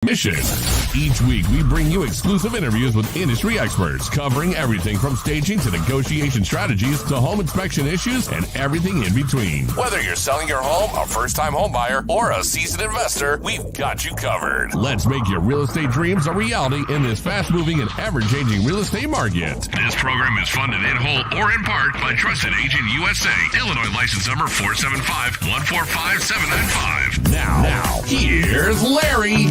Mission. Each week, we bring you exclusive interviews with industry experts covering everything from staging to negotiation strategies to home inspection issues and everything in between. Whether you're selling your home, a first-time home buyer, or a seasoned investor, we've got you covered. Let's make your real estate dreams a reality in this fast-moving and ever-changing real estate market. This program is funded in whole or in part by Trusted Agent USA, Illinois license number 475-145-795. Now, here's Larry.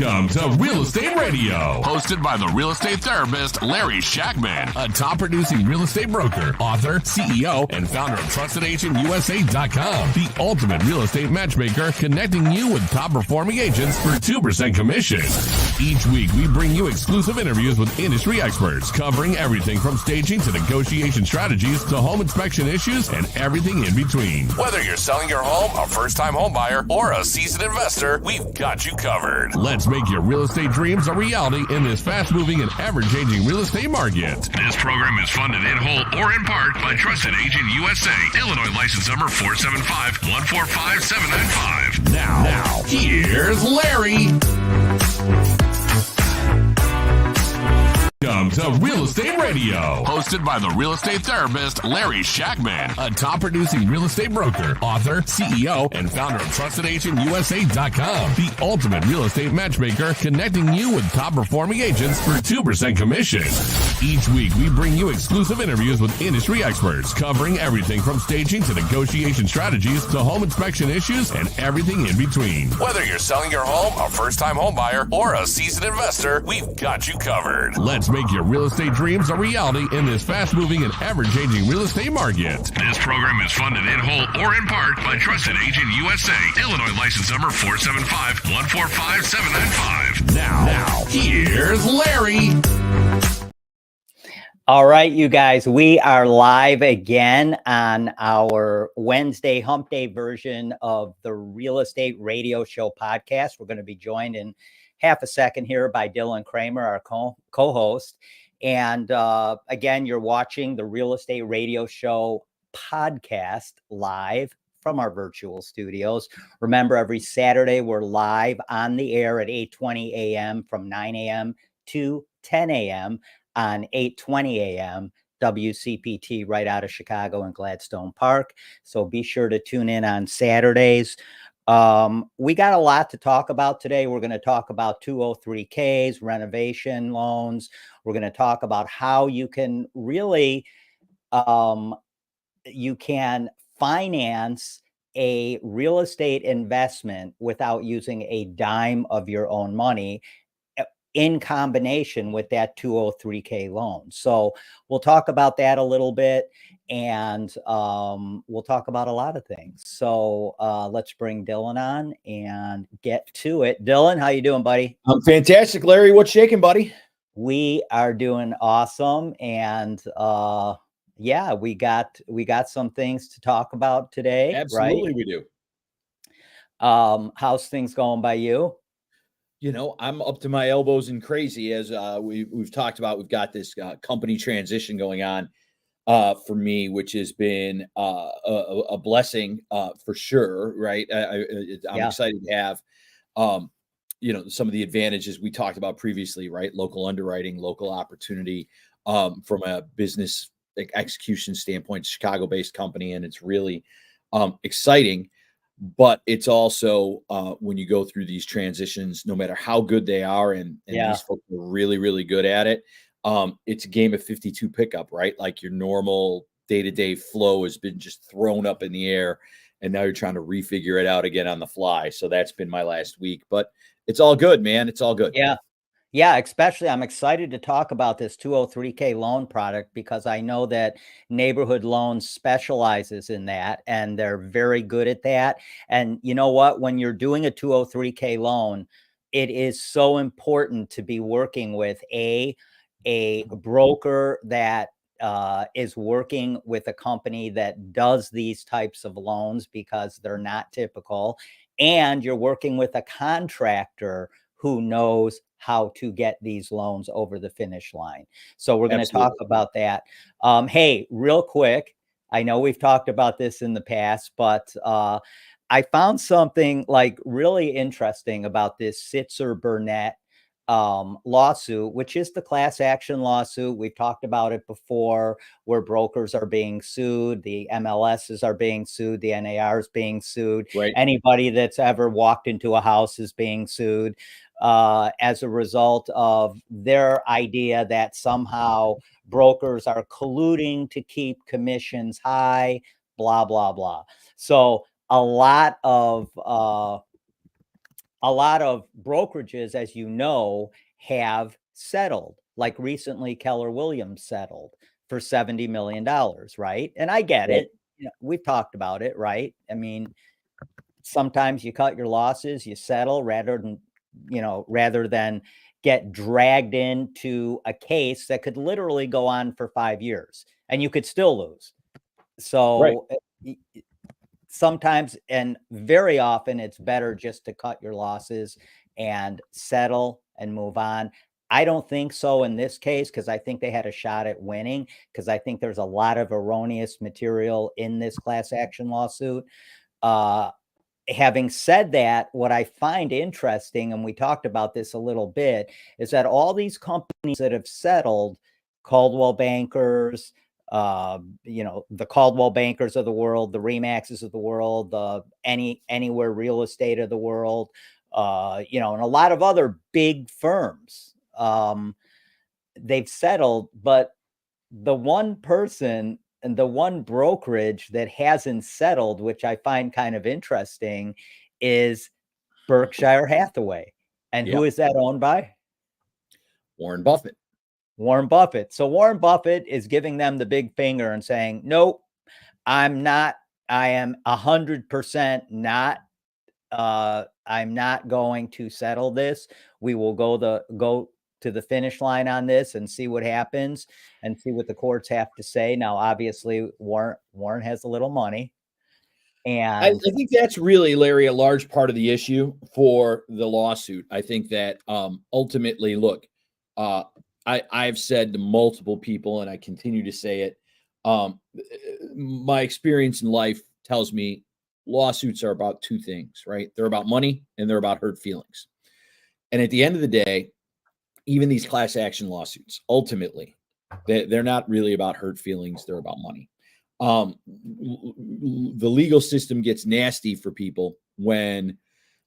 Welcome to Real Estate Radio, hosted by the real estate therapist Larry Shakman, a top producing real estate broker, author, CEO, and founder of TrustedAgentUSA.com, the ultimate real estate matchmaker, connecting you with top performing agents for 2% commission. Each week, we bring you exclusive interviews with industry experts covering everything from staging to negotiation strategies to home inspection issues and everything in between. Whether you're selling your home, a first-time home buyer, or a seasoned investor, we've got you covered. Let's make your real estate dreams a reality in this fast-moving and ever-changing real estate market. This program is funded in whole or in part by Trusted Agent USA, Illinois license number 475-145-795. Now, here's Larry. Welcome to Real Estate Radio, hosted by the real estate therapist Larry Shakman, a top producing real estate broker, author, CEO, and founder of TrustedAgentUSA.com, the ultimate real estate matchmaker, connecting you with top performing agents for 2% commission. Each week, we bring you exclusive interviews with industry experts covering everything from staging to negotiation strategies to home inspection issues and everything in between. Whether you're selling your home, a first-time home buyer, or a seasoned investor, we've got you covered. Let's make your real estate dreams a reality in this fast-moving and ever-changing real estate market. This program is funded in whole or in part by Trusted Agent USA, Illinois license number 475-145-795. Now, here's Larry. All right, you guys, we are live again on our Wednesday hump day version of the Real Estate Radio Show podcast. We're going to be joined in half a second here by Dylan Kramer, our co-host. And again, you're watching the Real Estate Radio Show podcast live from our virtual studios. Remember, every Saturday, we're live on the air at 8:20 a.m. from 9 a.m. to 10 a.m. on 8:20 a.m. WCPT right out of Chicago and Gladstone Park. So be sure to tune in on Saturdays. We got a lot to talk about today. We're going to talk about 203Ks, renovation loans. We're going to talk about how you can really, you can finance a real estate investment without using a dime of your own money in combination with that 203K loan. So we'll talk about that a little bit, and we'll talk about a lot of things. So let's bring Dylan on and get to it. Dylan, how you doing, buddy? I'm fantastic, Larry. What's shaking, buddy? We are doing awesome, and yeah, we got some things to talk about today. Absolutely, right? We do. How's things going by you? You know, I'm up to my elbows in crazy, as we've talked about. We've got this company transition going on for me, which has been a blessing for sure. Right. I'm excited to have, you know, some of the advantages we talked about previously, right? Local underwriting, local opportunity from a business execution standpoint, Chicago-based company. And it's really exciting. But it's also when you go through these transitions, no matter how good they are, and these folks are really, really good at it, it's a game of 52 pickup, right? Like your normal day-to-day flow has been just thrown up in the air, and now you're trying to refigure it out again on the fly. So that's been my last week, but it's all good, man. It's all good. Yeah, especially I'm excited to talk about this 203K loan product, because I know that Neighborhood Loans specializes in that, and they're very good at that. And you know what? When you're doing a 203K loan, it is so important to be working with a broker that is working with a company that does these types of loans, because they're not typical. And you're working with a contractor who knows how to get these loans over the finish line. So we're going to talk about that. Hey, real quick, I know we've talked about this in the past, but I found something like really interesting about this Sitzer Burnett lawsuit, which is the class action lawsuit. We've talked about it before, where brokers are being sued, the MLSs are being sued, the NAR is being sued, Right. anybody that's ever walked into a house is being sued as a result of their idea that somehow brokers are colluding to keep commissions high, blah, blah, blah. So a lot of brokerages, as you know, have settled. Like recently, Keller Williams settled for $70 million, right? And I get Right. it. You know, we've talked about it, right? I mean, sometimes you cut your losses, you settle rather than get dragged into a case that could literally go on for 5 years and you could still lose. Right. So sometimes, and very often, it's better just to cut your losses and settle and move on. I don't think so in this case, because I think they had a shot at winning, because I think there's a lot of erroneous material in this class action lawsuit. Having said that, what I find interesting, and we talked about this a little bit, is that all these companies that have settled, Coldwell Bankers, the Caldwell Bankers of the world, the Remaxes of the world, the Anywhere Real Estate of the world, and a lot of other big firms, they've settled, but the one person and the one brokerage that hasn't settled, which I find kind of interesting, is Berkshire Hathaway. And who Yep. is that owned by? Warren Buffett. Warren Buffett. So Warren Buffett is giving them the big finger and saying, nope, I am 100% not, I'm not going to settle this. We will go to the finish line on this and see what happens and see what the courts have to say. Now, obviously, Warren has a little money. I And think that's really, Larry, a large part of the issue for the lawsuit. I think that ultimately, look, I've said to multiple people, and I continue to say it, my experience in life tells me lawsuits are about two things, right? They're about money and they're about hurt feelings. And at the end of the day, even these class action lawsuits, ultimately, they're not really about hurt feelings. They're about money. The legal system gets nasty for people when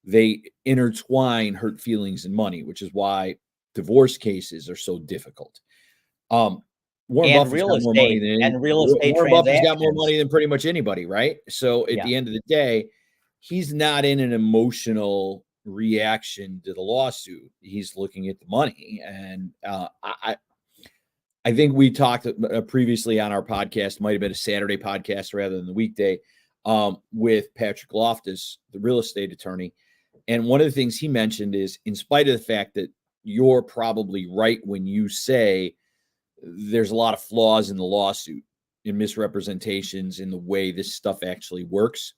they intertwine hurt feelings and money, which is why divorce cases are so difficult. Warren Buffett's got more money than Warren Buffett's got more money than pretty much anybody, right? So at the end of the day, he's not in an emotional reaction to the lawsuit. He's looking at the money, and I think we talked previously on our podcast, might have been a Saturday podcast rather than the weekday, with Patrick Loftus, the real estate attorney. And one of the things he mentioned is, in spite of the fact that you're probably right when you say there's a lot of flaws in the lawsuit, in misrepresentations, in the way this stuff actually works.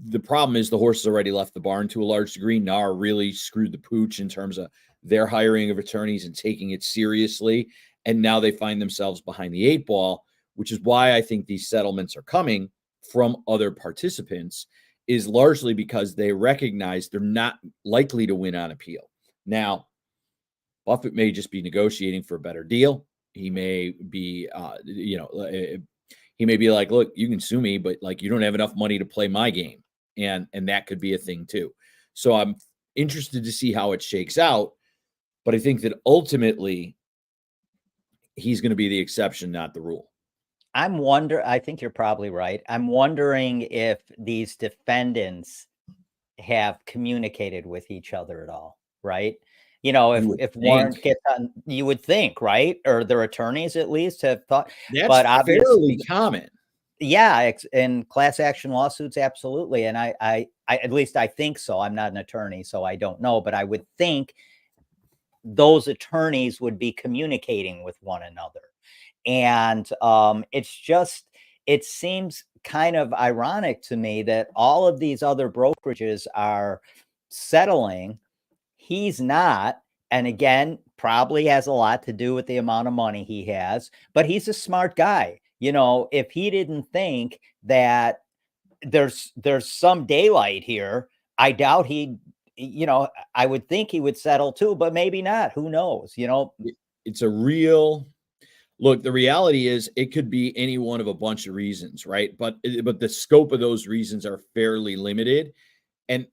The problem is the horse has already left the barn to a large degree. NAR really screwed the pooch in terms of their hiring of attorneys and taking it seriously. And now they find themselves behind the 8 ball, which is why I think these settlements are coming from other participants, is largely because they recognize they're not likely to win on appeal. Now, Buffett may just be negotiating for a better deal. He may be, he may be like, look, you can sue me, but like, you don't have enough money to play my game. And that could be a thing too. So I'm interested to see how it shakes out. But I think that ultimately he's going to be the exception, not the rule. I think you're probably right. I'm wondering if these defendants have communicated with each other at all, right? If Warren gets on, you would think, right? Or their attorneys at least have thought. That's but obviously fairly common. Yeah, in class action lawsuits, absolutely. And I at least I think so. I'm not an attorney, so I don't know, but I would think those attorneys would be communicating with one another. And it seems kind of ironic to me that all of these other brokerages are settling. He's not. And again, probably has a lot to do with the amount of money he has, but he's a smart guy. If he didn't think that there's some daylight here. I doubt I would think he would settle too, but maybe not. Who knows? It's a real look. The reality is it could be any one of a bunch of reasons, right? But the scope of those reasons are fairly limited. And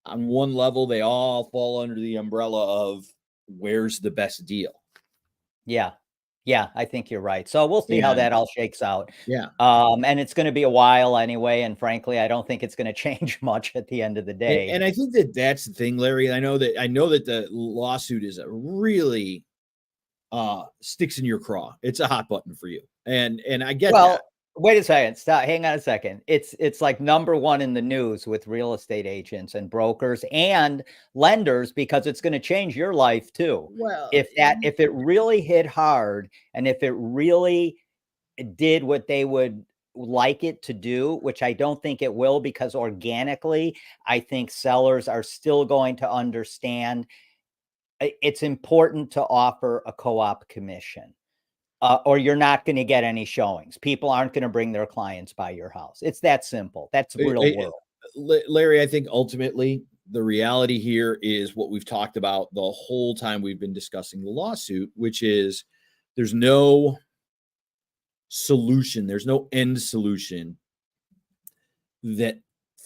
on one level, they all fall under the umbrella of where's the best deal. Yeah. Yeah, I think you're right. So we'll see how that all shakes out. Yeah. And it's going to be a while anyway. And frankly, I don't think it's going to change much at the end of the day. And I think that's the thing, Larry. I know that the lawsuit is a really sticks in your craw. It's a hot button for you. And I get that. Wait a second. Stop. Hang on a second. It's like number one in the news with real estate agents and brokers and lenders, because it's going to change your life too. Well, if it really hit hard and if it really did what they would like it to do, which I don't think it will, because organically, I think sellers are still going to understand it's important to offer a co-op commission. Or you're not going to get any showings. People aren't going to bring their clients by your house. It's that simple. That's real world. Larry, I think ultimately the reality here is what we've talked about the whole time we've been discussing the lawsuit, which is there's no solution. There's no end solution that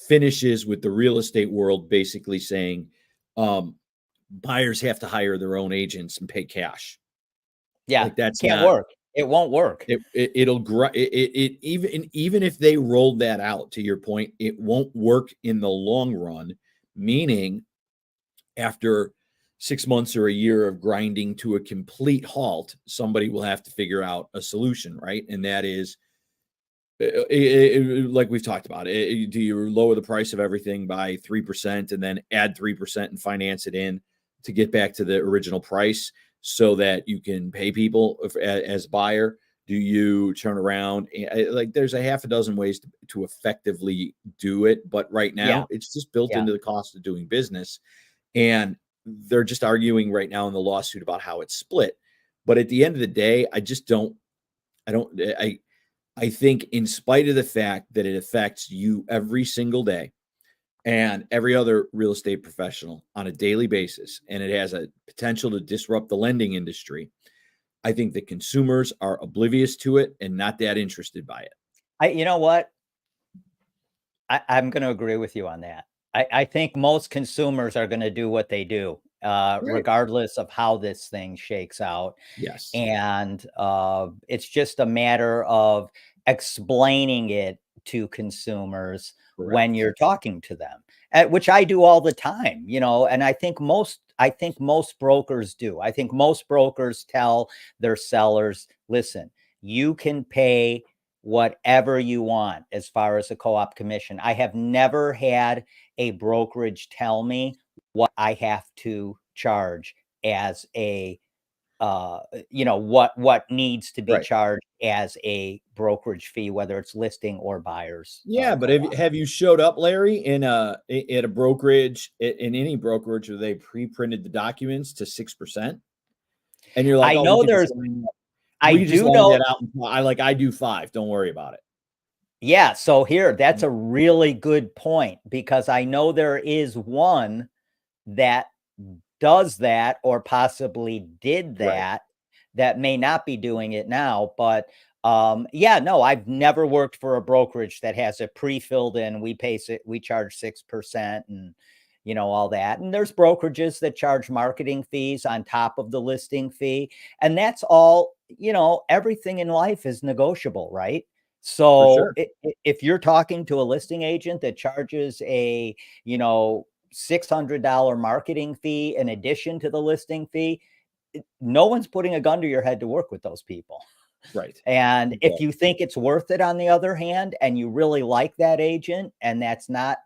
finishes with the real estate world basically saying buyers have to hire their own agents and pay cash. Yeah, like that's can't work. It won't work. It'll grow. Even if they rolled that out, to your point, it won't work in the long run. Meaning, after 6 months or a year of grinding to a complete halt, somebody will have to figure out a solution, right? And that is, like we've talked about, do you lower the price of everything by 3% and then add 3% and finance it in to get back to the original price, so that you can pay people as buyer? Do you turn around? Like there's a half a dozen ways to effectively do it. But right now it's just built into the cost of doing business. And they're just arguing right now in the lawsuit about how it's split. But at the end of the day, I think in spite of the fact that it affects you every single day, and every other real estate professional on a daily basis, and it has a potential to disrupt the lending industry, I think the consumers are oblivious to it and not that interested by it. You know what? I'm going to agree with you on that. I think most consumers are going to do what they do, regardless of how this thing shakes out. Yes. And it's just a matter of explaining it to consumers. Correct. When you're talking to them, which I do all the time, and I think most brokers do. I think most brokers tell their sellers, listen, you can pay whatever you want as far as a co-op commission. I have never had a brokerage tell me what I have to charge as a what needs to be charged as a brokerage fee, whether it's listing or buyers. Yeah, but have you showed up, Larry, at a brokerage, in any brokerage where they pre-printed the documents to 6%? And you're like, I know there's, I do know that out. I do 5. Don't worry about it. Yeah. So here, that's a really good point, because I know there is one that does that, or possibly did that, that may not be doing it now. But no, I've never worked for a brokerage that has it pre-filled in. We charge 6% and all that. And there's brokerages that charge marketing fees on top of the listing fee. And that's all, everything in life is negotiable, right? So if you're talking to a listing agent that charges a, $600 marketing fee in addition to the listing fee, no one's putting a gun to your head to work with those people. Right. And if you think it's worth it, on the other hand, and you really like that agent, and that's not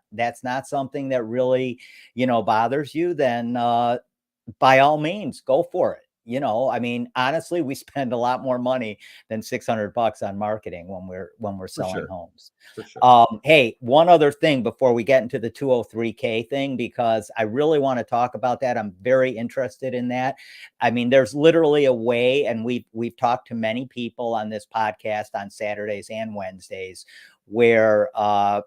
something that really, bothers you, then by all means, go for it. I mean, honestly, we spend a lot more money than $600 on marketing when we're selling homes. For sure. Hey, one other thing before we get into the 203K thing, because I really want to talk about that. I'm very interested in that. I mean, there's literally a way, and we've talked to many people on this podcast on Saturdays and Wednesdays, where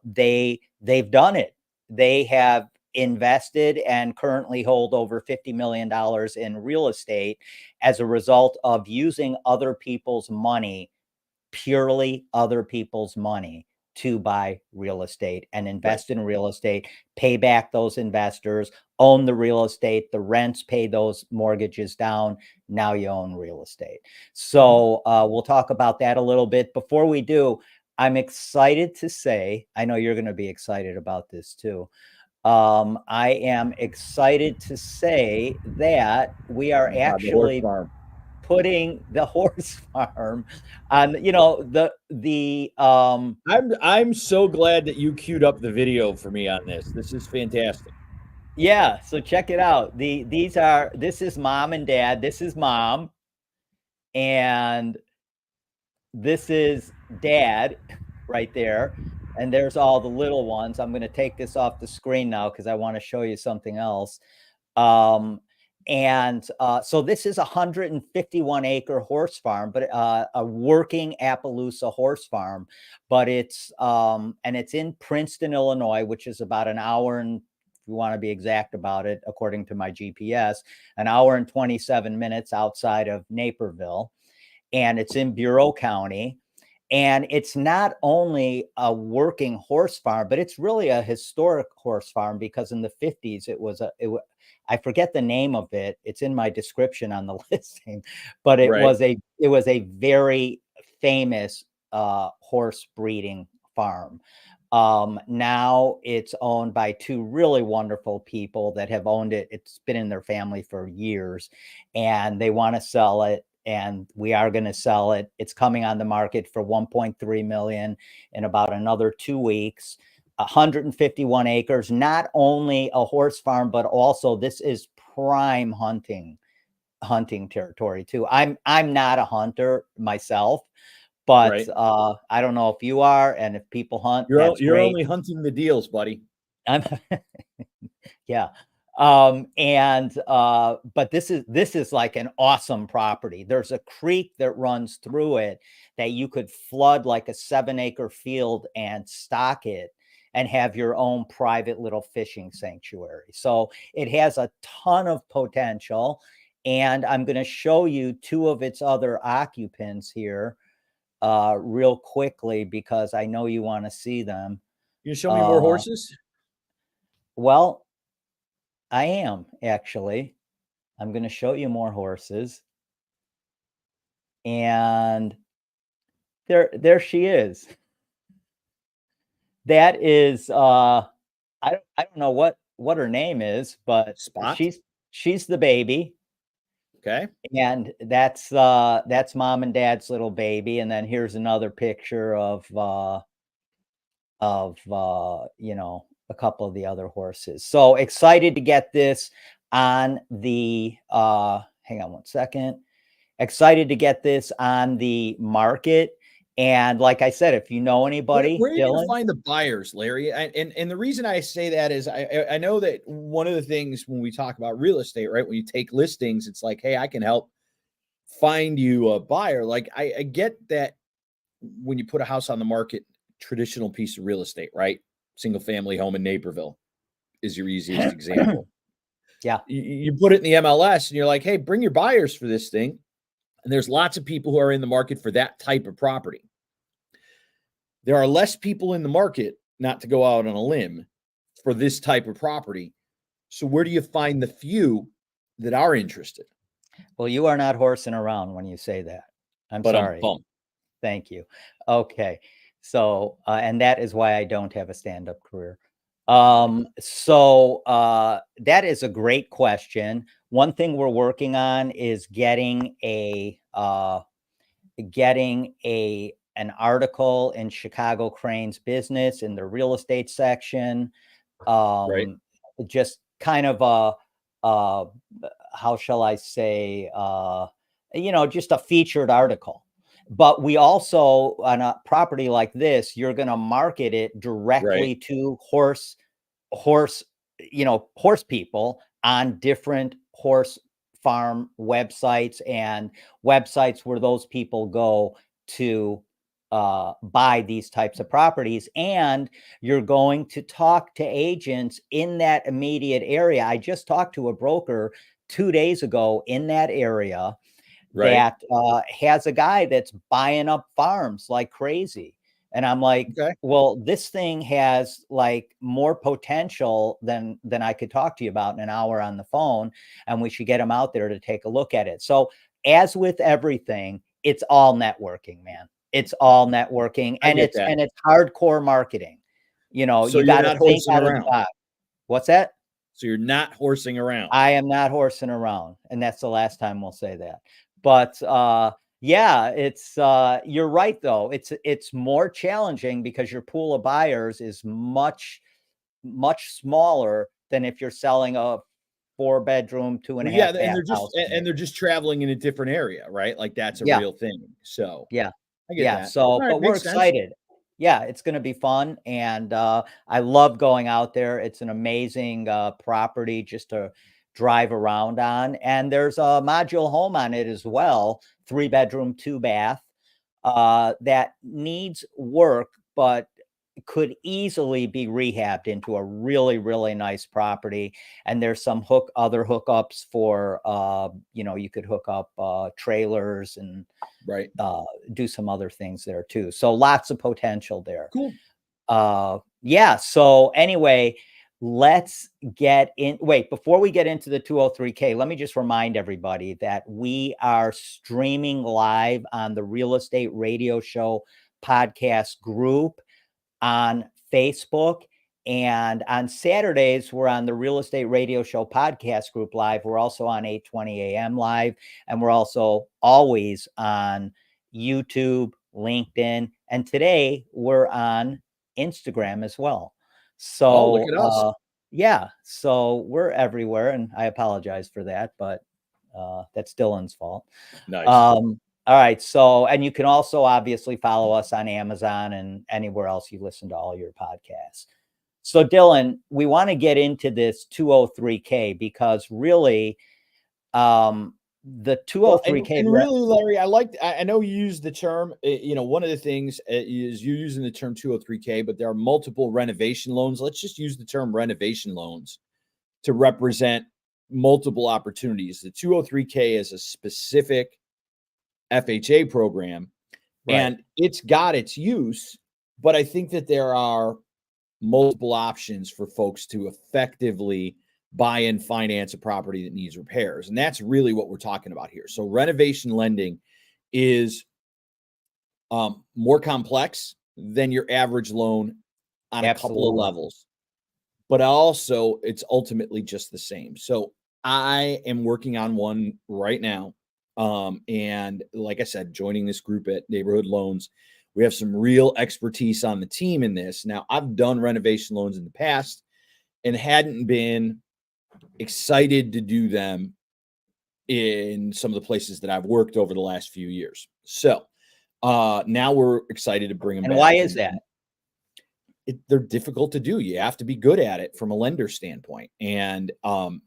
they've done it. They have invested and currently hold over $50 million in real estate as a result of using other people's money, purely other people's money, to buy real estate and invest in real estate, pay back those investors, own the real estate, the rents, pay those mortgages down. Now you own real estate. So we'll talk about that a little bit. Before we do, I'm excited to say, I know you're going to be excited about this too. I am excited to say that we are actually putting the horse farm on, I'm so glad that you queued up the video for me on this. This is fantastic. Yeah, so check it out. This is mom and dad. This is mom, and this is dad right there. And there's all the little ones. I'm going to take this off the screen now because I want to show you something else. So this is a 151-acre horse farm, but a working Appaloosa horse farm. But it's in Princeton, Illinois, which is about an hour and, if you want to be exact about it, according to my GPS, an hour and 27 minutes outside of Naperville. And it's in Bureau County. And it's not only a working horse farm, but it's really a historic horse farm, because in the 50s, I forget the name of it. It's in my description on the listing, but it was a very famous horse breeding farm. Now it's owned by two really wonderful people that have owned it. It's been in their family for years, and they want to sell it. And we are going to sell it. It's coming on the market for $1.3 million in about another 2 weeks. 151 acres, not only a horse farm, but also this is prime hunting territory too. I'm not a hunter myself, but I don't know if you are, and if people hunt, you're only hunting the deals, buddy. Yeah. But this is like an awesome property. There's a creek that runs through it that you could flood like a 7-acre field and stock it and have your own private little fishing sanctuary. So it has a ton of potential. And I'm going to show you two of its other occupants here real quickly, because I know you want to see them. You show me more horses? Well, I am actually. I'm going to show you more horses. And there she is. That is I don't know what her name is, but Spot? she's the baby. Okay. And that's mom and dad's little baby. And then here's another picture of a couple of the other horses. So excited to get this on the hang on one second. Excited to get this on the market. And like I said, if you know anybody, where are you going to find the buyers, Larry? And the reason I say that is I know that one of the things when we talk about real estate, right, when you take listings, it's like, hey, I can help find you a buyer. Like I get that when you put a house on the market, traditional piece of real estate, right? Single family home in Naperville is your easiest example. Yeah. You put it in the MLS and you're like, hey, bring your buyers for this thing. And there's lots of people who are in the market for that type of property. There are less people in the market, not to go out on a limb, for this type of property. So where do you find the few that are interested? Well, you are not horsing around when you say that. I'm sorry. Thank you. Okay. So, and that is why I don't have a stand-up career. So that is a great question. One thing we're working on is getting an article in Chicago Crane's Business in the real estate section. Just kind of how shall I say, just a featured article. But we also, on a property like this, you're going to market it directly to horse people on different horse farm websites and websites where those people go to buy these types of properties, and you're going to talk to agents in that immediate area. I just talked to a broker 2 days ago in that area Right. that has a guy that's buying up farms like crazy. And I'm like, Okay. well, this thing has like more potential than I could talk to you about in an hour on the phone, and we should get him out there to take a look at it. So as with everything, it's all networking, man. It's all networking, I and get that. it's hardcore marketing. You know, So you you're got to not think horsing out of the around. box. What's that? So you're not horsing around. I am not horsing around, and that's the last time we'll say that. But yeah, it's you're right though. It's more challenging because your pool of buyers is much smaller than if you're selling a 4-bedroom, two and a Well, yeah, half and bath house. they're just traveling in a different area, right? Like that's a Yeah, real thing. So yeah. I get Yeah, that. so All right, but we're makes sense. excited. Yeah, it's gonna be fun, and, I love going out there. It's an amazing, property just to drive around on, and there's a module home on it as well, 3-bedroom, 2-bath, that needs work, but could easily be rehabbed into a really, really nice property. And there's some other hookups for, you could hook up, trailers and Right. do some other things there too. So lots of potential there. Cool. Yeah. So anyway, let's get in. Wait, before we get into the 203K, let me just remind everybody that we are streaming live on the Real Estate Radio Show podcast group on Facebook. And on Saturdays, we're on the Real Estate Radio Show podcast group live. We're also on 8:20 a.m. live. And we're also always on YouTube, LinkedIn. And today we're on Instagram as well. Oh, look So, at us. yeah, so we're everywhere. And I apologize for that, but that's Dylan's fault. Nice. All right. So, and you can also obviously follow us on Amazon and anywhere else you listen to all your podcasts. So, Dylan, we want to get into this 203K because really, the Well, 203K. and really, Larry, I know you use the term, one of the things is you're using the term 203K, but there are multiple renovation loans. Let's just use the term renovation loans to represent multiple opportunities. The 203K is a specific FHA program, Right. and it's got its use, but I think that there are multiple options for folks to effectively buy and finance a property that needs repairs. And that's really what we're talking about here. So renovation lending is more complex than your average loan on a couple of levels, but also it's ultimately just the same. So I am working on one right now. And like I said, joining this group at Neighborhood Loans, we have some real expertise on the team in this. Now, I've done renovation loans in the past and hadn't been excited to do them in some of the places that I've worked over the last few years. So now we're excited to bring them back. And why is that? They're difficult to do. You have to be good at it from a lender standpoint. And, I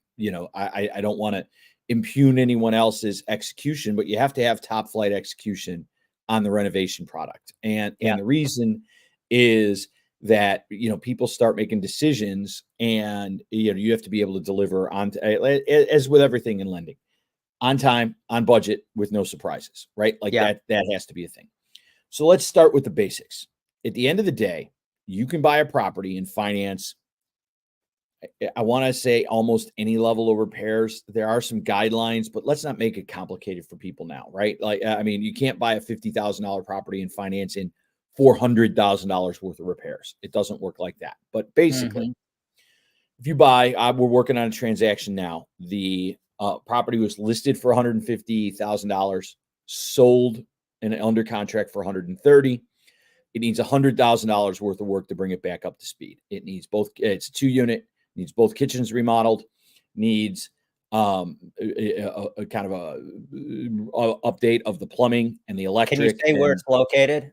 don't want to impugn anyone else's execution, but you have to have top flight execution on the renovation product. And the reason is that, people start making decisions and, you have to be able to deliver on, as with everything in lending, on time, on budget, with no surprises, right? Like that has to be a thing. So let's start with the basics. At the end of the day, you can buy a property and finance, I want to say, almost any level of repairs. There are some guidelines, but let's not make it complicated for people now, right? Like, you can't buy a $50,000 property and finance in $400,000 worth of repairs. It doesn't work like that. But basically, if you buy, we're working on a transaction now. The property was listed for $150,000, sold and under contract for $130,000. It needs $100,000 worth of work to bring it back up to speed. It needs both. It's a 2-unit. Needs both kitchens remodeled. Needs a kind of a update of the plumbing and the electric. Can you say where it's located?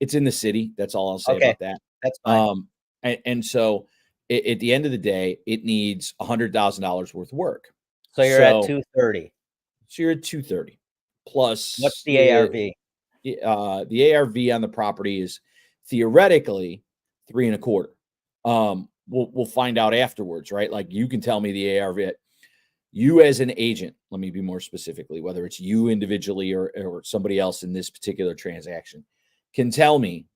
It's in the city. That's all I'll say about that. That's fine. And so at the end of the day, it needs $100,000 worth of work. So you're at 230. So you're at 230 plus. What's the ARV? the ARV on the property is theoretically 3.25. We'll find out afterwards, right? Like you can tell me the ARV. You as an agent, let me be more specifically, whether it's you individually or somebody else in this particular transaction, can tell me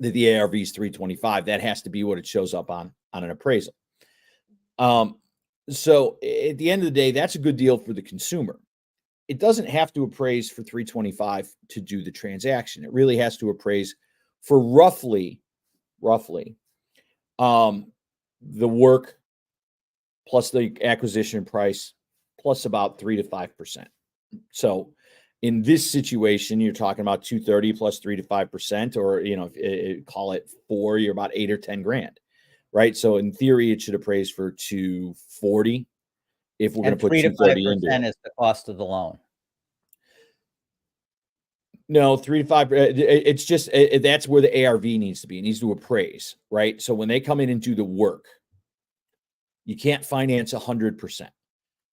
that the ARV is 325. That has to be what it shows up on an appraisal. So at the end of the day, that's a good deal for the consumer. It doesn't have to appraise for 325 to do the transaction. It really has to appraise for roughly the work plus the acquisition price plus about 3 to 5%. So in this situation, you're talking about 230 plus 3 to 5%, or, call it 4, you're about 8 or 10 grand, right? So in theory, it should appraise for 240 if we're going to put 3 to 230 into 5% it. is the cost of the loan. No, 3 to 5. It's just that's where the ARV needs to be. It needs to appraise, right? So when they come in and do the work, you can't finance 100%.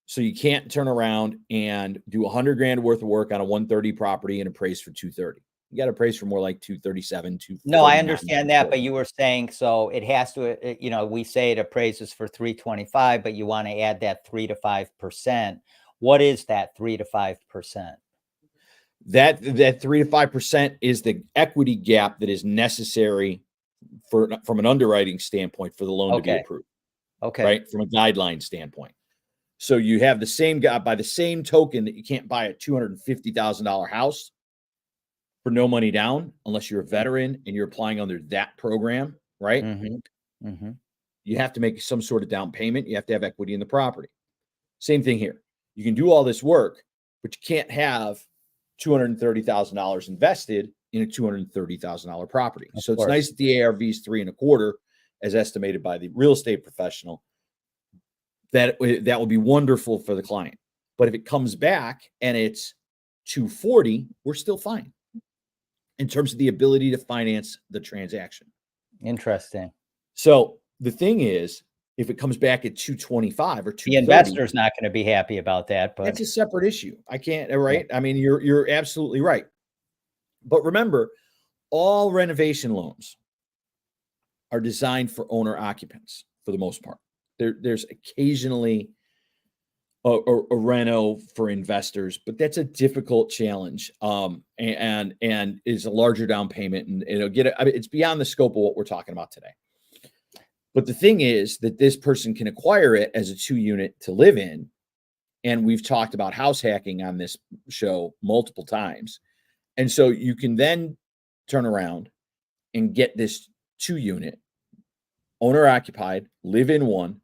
So you can't turn around and do 100 grand worth of work on a 130 property and appraise for 230. You got to appraise for more like 237, 249. No, I understand that, but you were saying, so it has to, we say it appraises for 325, but you want to add that 3 to 5%. What is that 3 to 5%? That 3 to 5% is the equity gap that is necessary from an underwriting standpoint for the loan to be approved. Okay. Right. From a guideline standpoint. So you have the same guy by the same token that you can't buy a $250,000 house for no money down unless you're a veteran and you're applying under that program. Right. Mm-hmm. Mm-hmm. You have to make some sort of down payment. You have to have equity in the property. Same thing here. You can do all this work, but you can't have $230,000 invested in a $230,000 property. So it's nice that the ARV is 3.25 as estimated by the real estate professional. That will be wonderful for the client. But if it comes back and it's 240, we're still fine in terms of the ability to finance the transaction. Interesting. So the thing is, if it comes back at 225 or 230, the investor's not going to be happy about that, but that's a separate issue. I can't, right? I mean, you're absolutely right. But remember, all renovation loans are designed for owner occupants for the most part. There's occasionally a reno for investors, but that's a difficult challenge. And is a larger down payment, and it's beyond the scope of what we're talking about today. But the thing is that this person can acquire it as a 2-unit to live in. And we've talked about house hacking on this show multiple times. And so you can then turn around and get this 2-unit, owner occupied, live in one.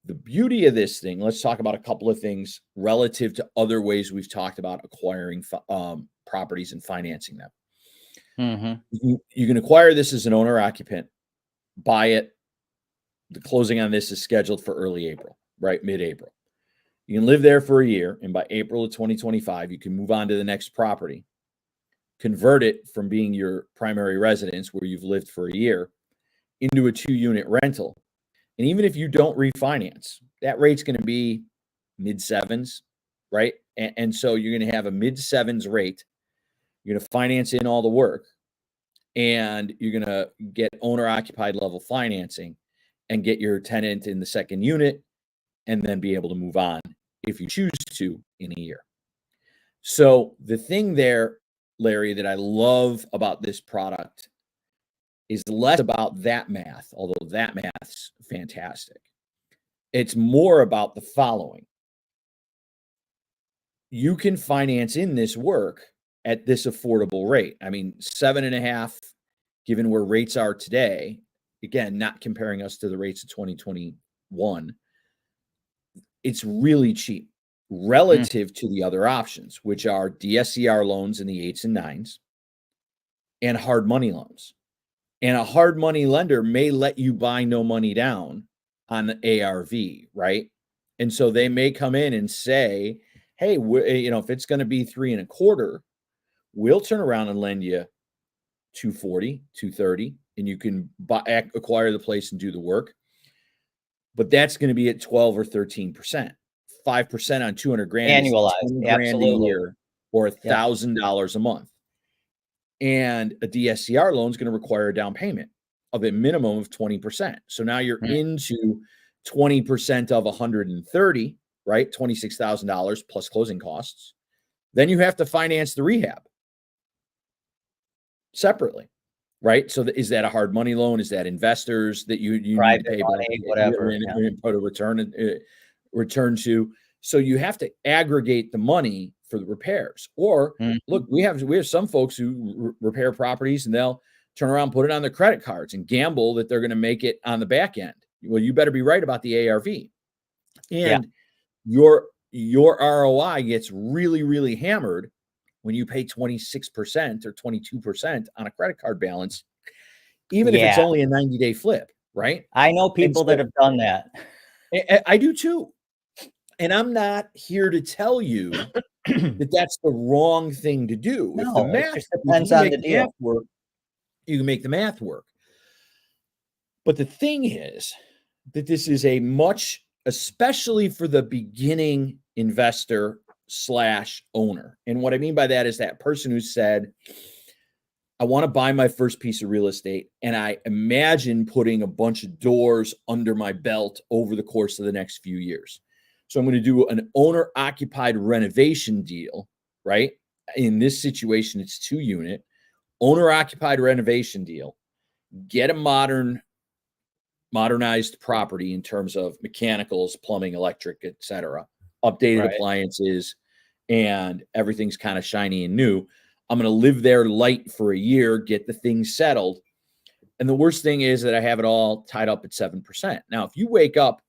The beauty of this thing, let's talk about a couple of things relative to other ways we've talked about acquiring properties and financing them. Mm-hmm. You can acquire this as an owner occupant, buy it. The closing on this is scheduled for early April, right? Mid-April. You can live there for a year, and by April of 2025, you can move on to the next property, convert it from being your primary residence where you've lived for a year into a 2-unit rental. And even if you don't refinance, that rate's going to be mid-7s, right? And so you're going to have a mid-7s rate. You're going to finance in all the work, and you're going to get owner-occupied level financing and get your tenant in the second unit, and then be able to move on if you choose to in a year. So the thing there, Larry, that I love about this product is less about that math, although that math's fantastic. It's more about the following. You can finance in this work at this affordable rate. I mean, 7.5, given where rates are today, again, not comparing us to the rates of 2021, it's really cheap relative to the other options, which are DSCR loans in the 8s and 9s and hard money loans. And a hard money lender may let you buy no money down on the ARV, right? And so they may come in and say, hey, if it's going to be 3.25, we'll turn around and lend you 240, 230, and you can acquire the place and do the work. But that's going to be at 12 or 13%. 5% on 200 grand annualized, is $20,000 absolutely, a year or $1,000 a month. And a DSCR loan is going to require a down payment of a minimum of 20%. So now you're into 20% of 130, right? $26,000 plus closing costs. Then you have to finance the rehab separately, right? So is that a hard money loan? Is that investors that you need to pay money, back, whatever, put a return to? So you have to aggregate the money for the repairs. Or look, we have some folks who repair properties and they'll turn around, put it on their credit cards and gamble that they're going to make it on the back end. Well, you better be right about the ARV. And your ROI gets really, really hammered when you pay 26% or 22% on a credit card balance, even if it's only a 90-day flip, right? I know people that have done that. I do too. And I'm not here to tell you that that's the wrong thing to do. No, if the math it just depends on the deal. Work, you can make the math work. But the thing is that this is especially for the beginning investor / owner. And what I mean by that is that person who said, I want to buy my first piece of real estate, and I imagine putting a bunch of doors under my belt over the course of the next few years. So I'm going to do an owner-occupied renovation deal, right? In this situation, it's 2-unit, owner-occupied renovation deal, get a modernized property in terms of mechanicals, plumbing, electric, etc., updated appliances, and everything's kind of shiny and new. I'm going to live there light for a year, get the thing settled. And the worst thing is that I have it all tied up at 7%. Now, if you wake up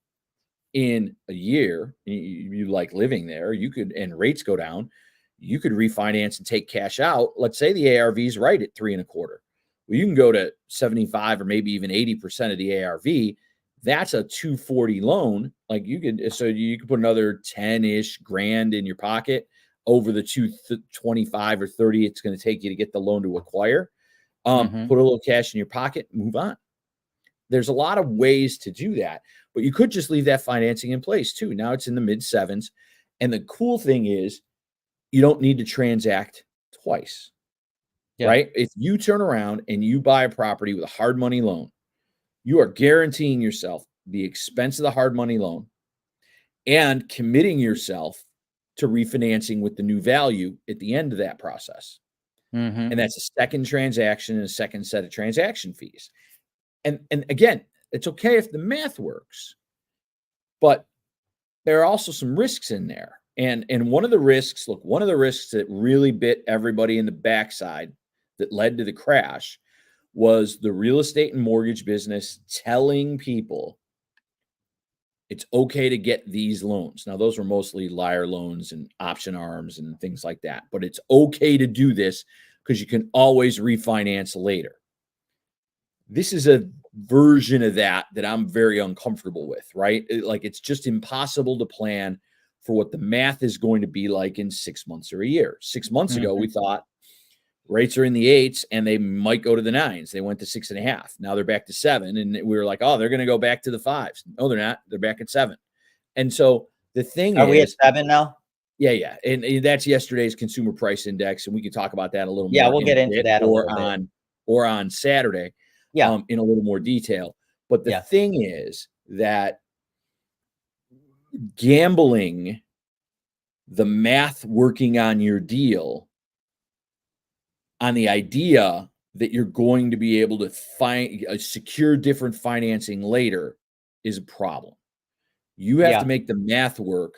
in a year, you like living there, and rates go down, you could refinance and take cash out. Let's say the ARV is right at 3.25. Well, you can go to 75 or maybe even 80% of the ARV. That's a 240 loan. Like you could put another 10-ish grand in your pocket over the 225 or 30 it's going to take you to get the loan to acquire. Put a little cash in your pocket, move on. There's a lot of ways to do that, but you could just leave that financing in place too. Now it's in the mid 7s. And the cool thing is you don't need to transact twice, right? If you turn around and you buy a property with a hard money loan, you are guaranteeing yourself the expense of the hard money loan and committing yourself to refinancing with the new value at the end of that process. And that's a second transaction and a second set of transaction fees. And again, it's okay if the math works, but there are also some risks in there. And one of the risks that really bit everybody in the backside that led to the crash was the real estate and mortgage business telling people it's okay to get these loans. Now, those were mostly liar loans and option arms and things like that, but it's okay to do this because you can always refinance later. This is a version of that I'm very uncomfortable with, right? It's just impossible to plan for what the math is going to be like in 6 months or a year. 6 months ago, we thought rates are in the 8s and they might go to the 9s. They went to 6.5. Now they're back to 7. And we were like, oh, they're going to go back to the 5s. No, they're not. They're back at 7. And so the thing Are we at 7 now? Yeah. And that's yesterday's consumer price index. And we can talk about that a little more. Yeah, we'll get into that or on Saturday. In a little more detail. But the thing is that gambling the math working on your deal on the idea that you're going to be able to secure different financing later is a problem. You have to make the math work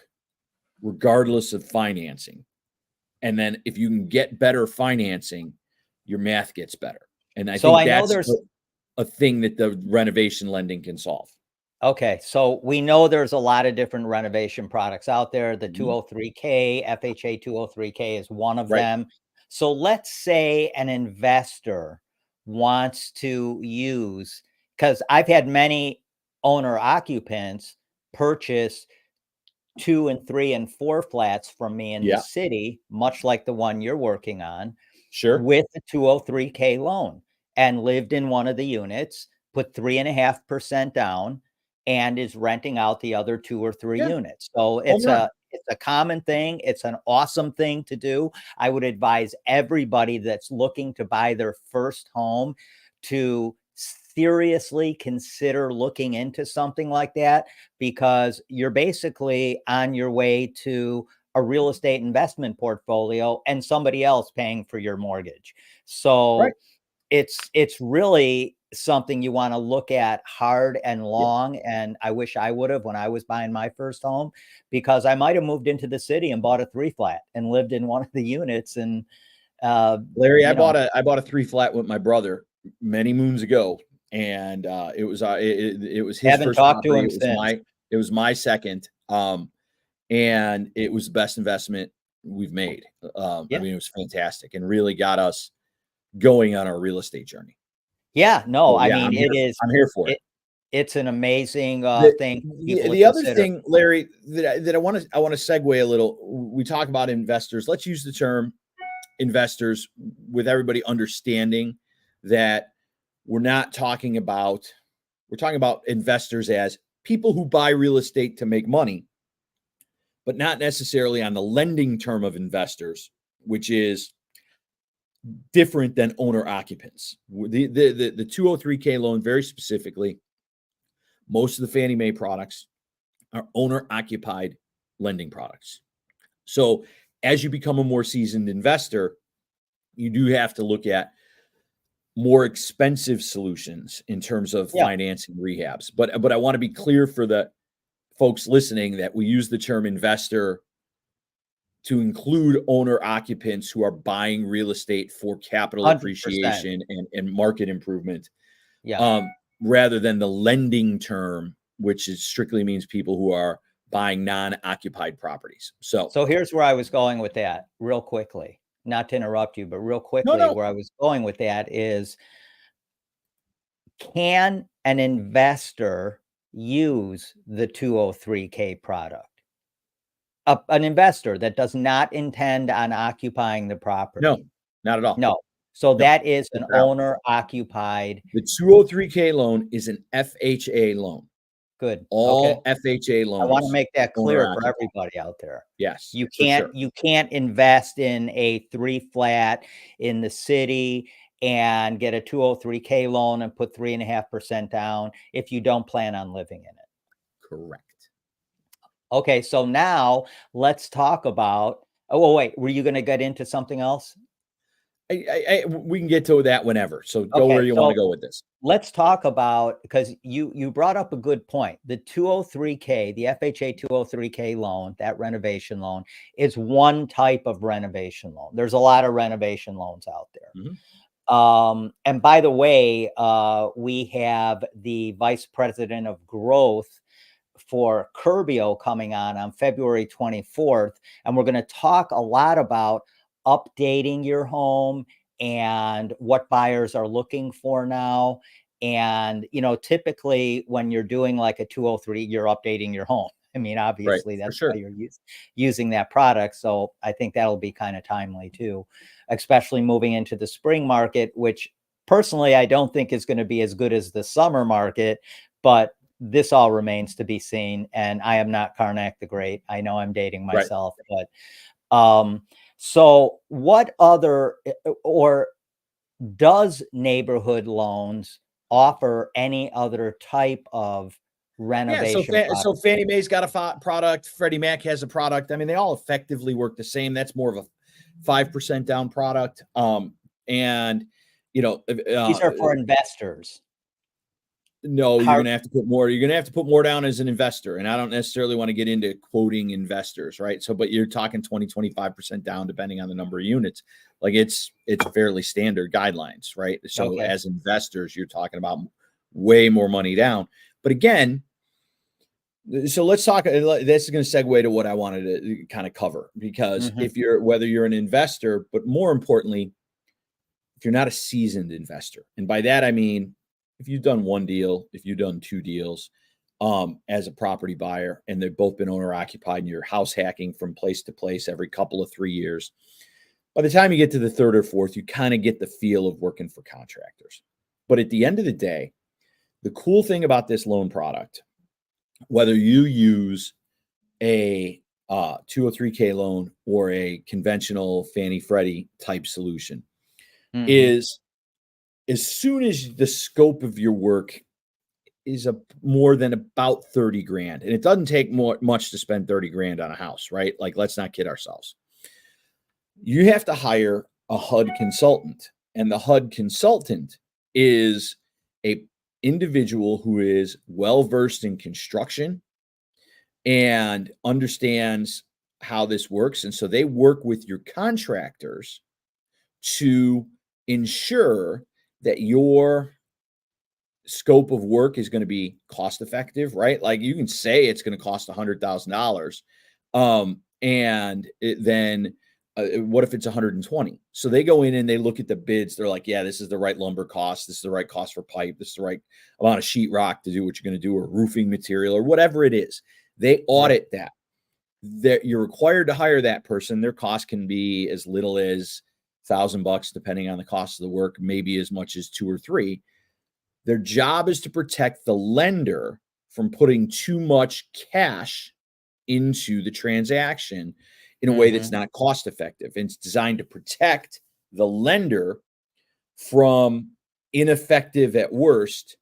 regardless of financing. And then if you can get better financing, your math gets better. And I think that's a thing that the renovation lending can solve. Okay. So we know there's a lot of different renovation products out there. The 203K, FHA 203K is one of them. So let's say an investor wants to use, because I've had many owner occupants purchase 2 and 3 and 4 flats from me in the city, much like the one you're working on, with a 203K loan, and lived in one of the units, put 3.5% down, and is renting out the other 2 or 3 Yeah. units. So Home run. it's a common thing. It's an awesome thing to do. I would advise everybody that's looking to buy their first home to seriously consider looking into something like that, because you're basically on your way to a real estate investment portfolio and somebody else paying for your mortgage. Right. So it's really something you want to look at hard and Yeah. long. And I wish I would have when I was buying my first home, because I might have moved into the city and bought a 3 flat and lived in one of the units. And Larry, you know, I bought a 3 flat with my brother many moons ago, and it was his haven't first talked to property. him since. It was my second, and it was the best investment we've made. I Yeah. mean, it was fantastic and really got us going on our real estate journey. Yeah, no, So I yeah, mean, it is I'm here for it. it's an amazing The thing for people to the other consider. thing, Larry, that I want to segue a little. We talk about investors. Let's use the term investors with everybody understanding that we're talking about investors as people who buy real estate to make money, but not necessarily on the lending term of investors, which is different than owner occupants. The 203K loan, very specifically, most of the Fannie Mae products are owner occupied lending products. So as you become a more seasoned investor, you do have to look at more expensive solutions in terms of Yeah, financing rehabs. But I want to be clear for the folks listening that we use the term investor to include owner occupants who are buying real estate for capital 100%. appreciation and market improvement, Yeah. rather than the lending term, which is strictly means people who are buying non-occupied properties. So So here's where I was going with that real quickly. Not to interrupt you, but real no, quickly, no, where I was going with that is, can an investor use the 203K product? An investor that does not intend on occupying the no, property. not at all. No. So No, that is check an it out. owner occupied. The 203K loan is an FHA loan. Good. Okay. All FHA I want to loans make that are owner clear for occupied. everybody out there. Yes, You for can't sure. you can't invest in a 3 flat in the city and get a 203K loan and put 3.5% down if you don't plan on living in it. Correct. Okay, so now let's talk about. Oh, well, wait, were you going to get into something else? We can get to that whenever. So go where Okay, you want to so go with this. let's talk about, because you brought up a good point. The 203K, the FHA 203K loan, that renovation loan, is one type of renovation loan. There's a lot of renovation loans out there. And by the way, we have the vice president of growth for Curbio coming on February 24th, and we're going to talk a lot about updating your home and what buyers are looking for now. And typically when you're doing like a 203, you're updating your home. I mean, Right, obviously for that's sure. why you're using that product. So I think that'll be kind of timely too, especially moving into the spring market, which personally I don't think is going to be as good as the summer market, but this all remains to be seen. And I am not Karnak the Great. I know I'm dating Right. myself, but so what other, or does neighborhood loans offer any other type of Yeah. renovation product? So Fannie Mae's got a product. Freddie Mac has a product. I mean, they all effectively work the same. That's more of a 5% down product. And These are for investors. no, you're going to have to put more. You're going to have to put more down as an investor. And I don't necessarily want to get into quoting investors, right? So, but you're talking 20, 25% down, depending on the number of units. Like it's fairly standard guidelines, right? So Okay. as investors, you're talking about way more money down. But again, so let's talk. This is going to segue to what I wanted to kind of cover, because whether you're an investor, but more importantly, if you're not a seasoned investor, and by that I mean, if you've done one deal, if you've done two deals as a property buyer, and they've both been owner occupied, and you're house hacking from place to place every couple of 3 years, by the time you get to the third or fourth, you kind of get the feel of working for contractors. But at the end of the day, the cool thing about this loan product whether you use a 203K loan or a conventional Fannie Freddie type solution, is as soon as the scope of your work is more than about 30 grand, and it doesn't take much to spend 30 grand on a house, right? Like, let's not kid ourselves. You have to hire a HUD consultant, and the HUD consultant is a individual who is well-versed in construction and understands how this works. And so they work with your contractors to ensure that your scope of work is going to be cost effective, right? Like, you can say it's going to cost $100,000. And then what if it's 120? So they go in and they look at the bids. They're like, yeah, this is the right lumber cost. This is the right cost for pipe. This is the right amount of sheetrock to do what you're going to do, or roofing material, or whatever it is. They audit that. You're required to hire that person. Their cost can be as little as $1,000, depending on the cost of the work, maybe as much as $2,000 or $3,000. Their job is to protect the lender from putting too much cash into the transaction in a way that's not cost effective. And it's designed to protect the lender from ineffective at worst,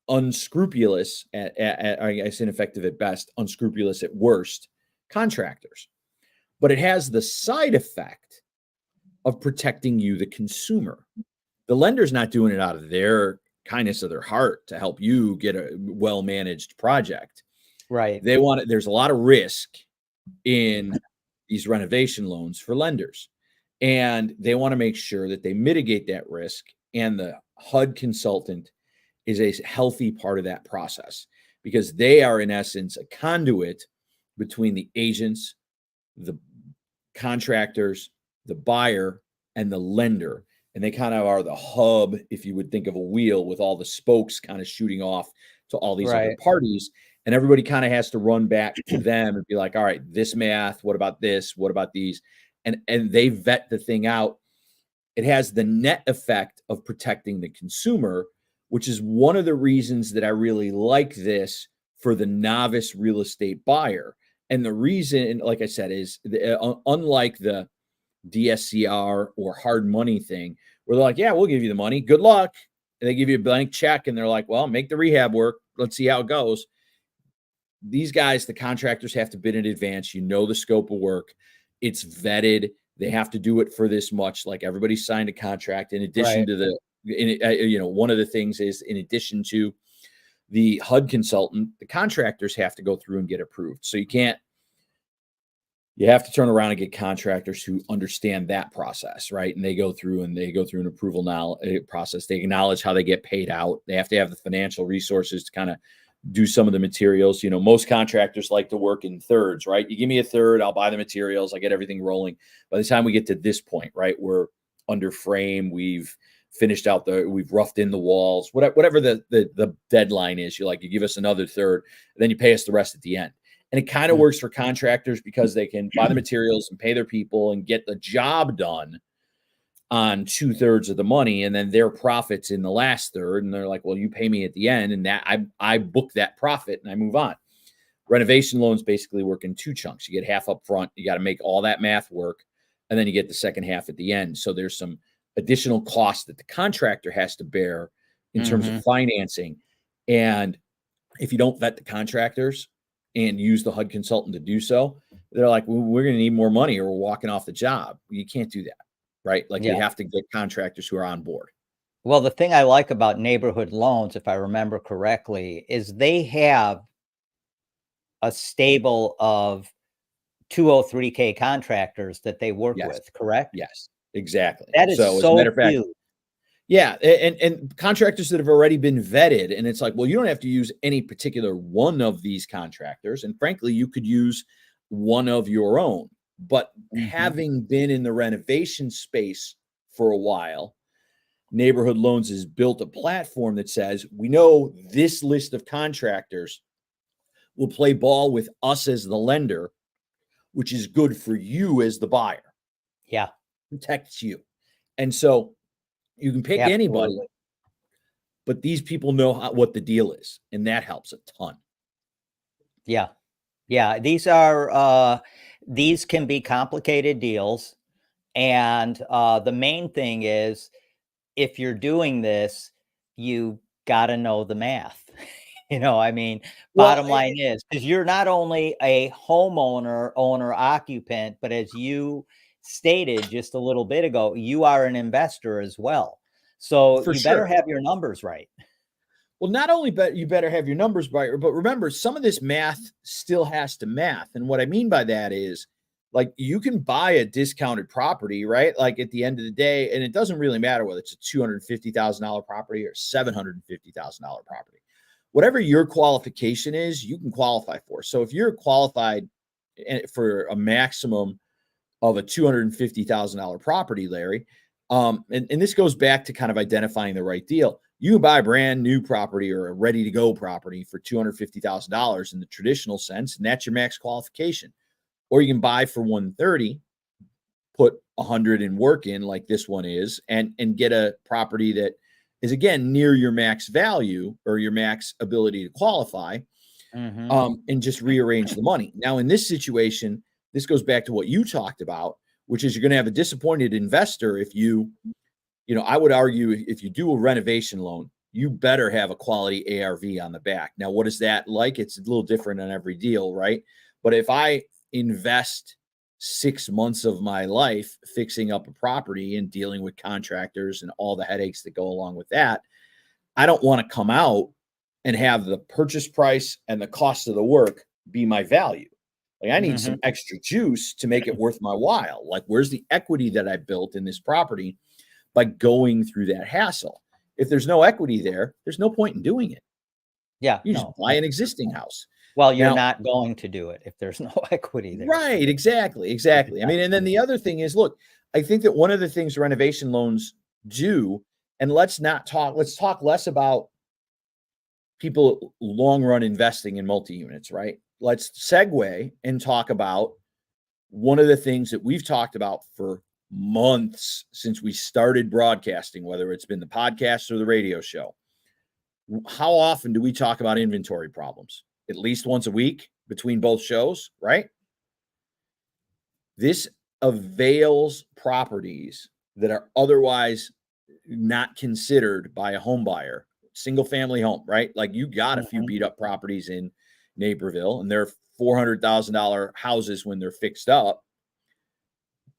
unscrupulous at I guess ineffective at best, unscrupulous at worst contractors. But it has the side effect of protecting you, the consumer. The lender's not doing it out of their kindness of their heart to help you get a well-managed project. Right. They want it. There's a lot of risk in these renovation loans for lenders, and they want to make sure that they mitigate that risk. And the HUD consultant is a healthy part of that process, because they are, in essence, a conduit between the agents, the contractors, the buyer, and the lender. And they kind of are the hub, if you would think of a wheel with all the spokes kind of shooting off to all these other parties. And everybody kind of has to run back to them and be like, all right, this math, what about this? What about these? And they vet the thing out. It has the net effect of protecting the consumer, which is one of the reasons that I really like this for the novice real estate buyer. And the reason, like I said, is unlike the DSCR or hard money thing, where they're like, yeah, we'll give you the money. Good luck. And they give you a blank check and they're like, well, make the rehab work. Let's see how it goes. These guys, the contractors, have to bid in advance. You know the scope of work. It's vetted. They have to do it for this much. Like, everybody signed a contract. In addition to one of the things is, in addition to the HUD consultant, the contractors have to go through and get approved. So you have to turn around and get contractors who understand that process, right? And they go through an approval process. They acknowledge how they get paid out. They have to have the financial resources to kind of do some of the materials. Most contractors like to work in thirds, right? You give me a third, I'll buy the materials, I get everything rolling. By the time we get to this point, right, we're under frame, we've finished out we've roughed in the walls, whatever the deadline is, you give us another third, then you pay us the rest at the end. And it kind of works for contractors because they can buy the materials and pay their people and get the job done on 2/3 of the money, and then their profits in the last third. And they're like, well, you pay me at the end, and that I book that profit and I move on. Renovation loans basically work in two chunks. You get half up front. You got to make all that math work, and then you get the second half at the end. So there's some additional costs that the contractor has to bear in terms of financing. And if you don't vet the contractors and use the HUD consultant to do so, they're like, well, we're going to need more money or we're walking off the job. You can't do that, right? You have to get contractors who are on board. Well, the thing I like about neighborhood loans, if I remember correctly, is they have a stable of 203K contractors that they work with, correct? Yes, exactly. That is so, as a matter of fact, huge. yeah, and contractors that have already been vetted, and it's like, well, you don't have to use any particular one of these contractors, and frankly, you could use one of your own. But having been in the renovation space for a while, Neighborhood Loans has built a platform that says, we know this list of contractors will play ball with us as the lender, which is good for you as the buyer. Yeah, protects you, and so you can pick anybody, but these people know what the deal is, and that helps a ton. Yeah. Yeah. These can be complicated deals. And the main thing is, if you're doing this, you got to know the math. I mean, Well, bottom line is, because you're not only a homeowner, owner, occupant, but as you stated just a little bit ago, you are an investor as well. So for you better sure. have your numbers right. Well, not only you better have your numbers right, but remember, some of this math still has to math. And what I mean by that is, like, you can buy a discounted property, right? Like, at the end of the day, and it doesn't really matter whether it's a $250,000 property or $750,000 property. Whatever your qualification is, you can qualify for. So if you're qualified for a maximum of a $250,000 property, Larry, and this goes back to kind of identifying the right deal. You can buy a brand new property or a ready to go property for $250,000 in the traditional sense, and that's your max qualification. Or you can buy for 130, put 100 in work in like this one is, and get a property that is, again, near your max value or your max ability to qualify, and just rearrange the money. Now, in this situation, this goes back to what you talked about, which is you're going to have a disappointed investor if I would argue if you do a renovation loan, you better have a quality ARV on the back. Now, what is that like? It's a little different on every deal, right? But if I invest 6 months of my life fixing up a property and dealing with contractors and all the headaches that go along with that, I don't want to come out and have the purchase price and the cost of the work be my value. Like, I need some extra juice to make it worth my while. Like, where's the equity that I built in this property by going through that hassle? If there's no equity there, there's no point in doing it. Yeah. You just buy an existing house. Well, you're Now, not going to do it if there's no equity there. right, exactly. I mean, and then the other thing is, look, I think that one of the things renovation loans do, and let's talk less about people long run investing in multi-units, right? Let's segue and talk about one of the things that we've talked about for months since we started broadcasting, whether it's been the podcast or the radio show. How often do we talk about inventory problems? At least once a week between both shows, right? This avails properties that are otherwise not considered by a home buyer. Single family home, right? Like, you got a few beat up properties in Naperville, and they're $400,000 houses when they're fixed up,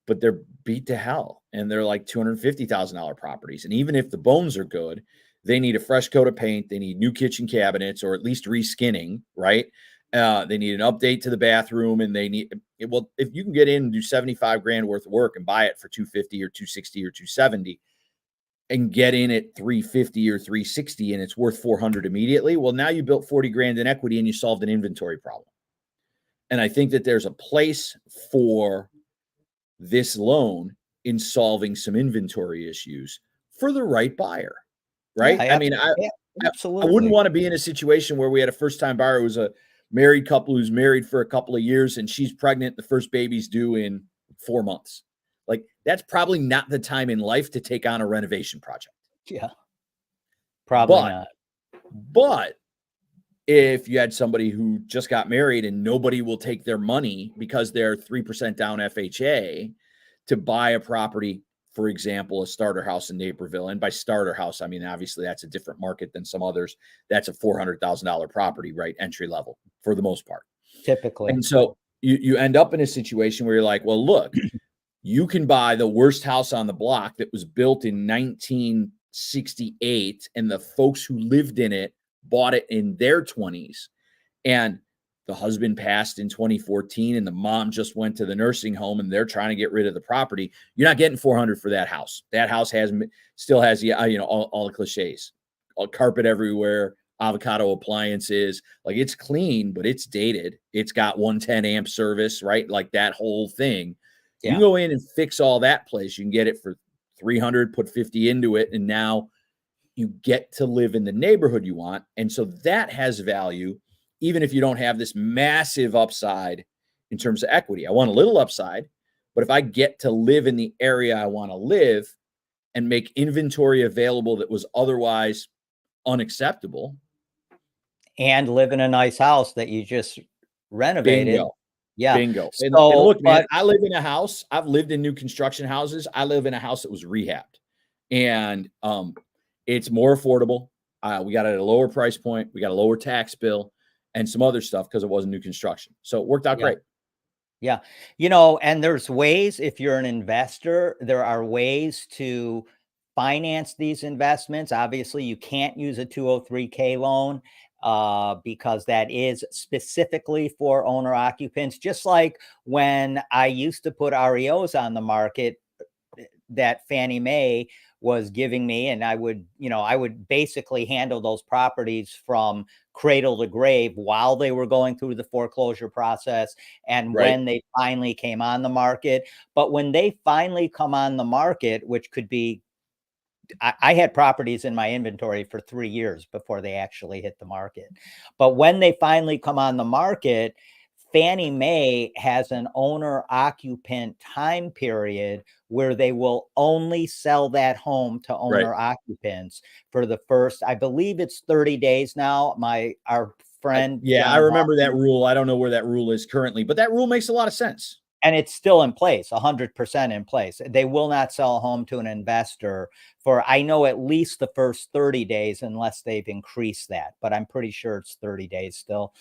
but they're beat to hell, and they're like $250,000 properties. And even if the bones are good, they need a fresh coat of paint. They need new kitchen cabinets, or at least reskinning, right? They need an update to the bathroom, and they need, well, if you can get in and do 75 grand worth of work and buy it for 250 or 260 or 270 and get in at 350 or 360 and it's worth 400 immediately, well, now you built 40 grand in equity and you solved an inventory problem. And I think that there's a place for this loan in solving some inventory issues for the right buyer, right? Yeah, I mean, absolutely. I wouldn't want to be in a situation where we had a first-time buyer who was a married couple who's married for a couple of years and she's pregnant. The first baby's due in 4 months. Like, that's probably not the time in life to take on a renovation project. Yeah, probably not. But if you had somebody who just got married and nobody will take their money because they're 3% down FHA to buy a property, for example, a starter house in Naperville. And by starter house, I mean, obviously that's a different market than some others. That's a $400,000 property, right? Entry level for the most part. Typically. And so you end up in a situation where you're like, well, look, you can buy the worst house on the block that was built in 1968, and the folks who lived in it bought it in their 20s, and the husband passed in 2014 and the mom just went to the nursing home and they're trying to get rid of the property. You're not getting 400 for that house. That house still has all the cliches, all carpet everywhere, avocado appliances. Like, it's clean, but it's dated. It's got 110 amp service, right? Like, that whole thing. You can go in and fix all that place. You can get it for 300, put 50 into it, and now you get to live in the neighborhood you want. And so that has value, even if you don't have this massive upside in terms of equity. I want a little upside, but if I get to live in the area I want to live and make inventory available that was otherwise unacceptable. And live in a nice house that you just renovated. Bingo. Yeah. Bingo. And So, look, man, but I live in a house. I've lived in new construction houses. I live in a house that was rehabbed, and it's more affordable. We got it at a lower price point. We got a lower tax bill and some other stuff because it wasn't new construction. So it worked out yeah. great. Yeah. And there's ways, if you're an investor, there are ways to finance these investments. Obviously, you can't use a 203K loan because that is specifically for owner occupants. Just like when I used to put REOs on the market, that Fannie Mae was giving me, and I would basically handle those properties from cradle to grave while they were going through the foreclosure process and Right. when they finally came on the market. But when they finally come on the market, which could be, I had properties in my inventory for 3 years before they actually hit the market. But when they finally come on the market, Fannie Mae has an owner occupant time period where they will only sell that home to Right. owner occupants for the first, I believe it's 30 days now. Our friend, Yeah, I John remember that Hoffman, rule. I don't know where that rule is currently, but that rule makes a lot of sense. and it's still in place, 100% in place. They will not sell a home to an investor for, I know, at least the first 30 days, unless they've increased that, but I'm pretty sure it's 30 days still.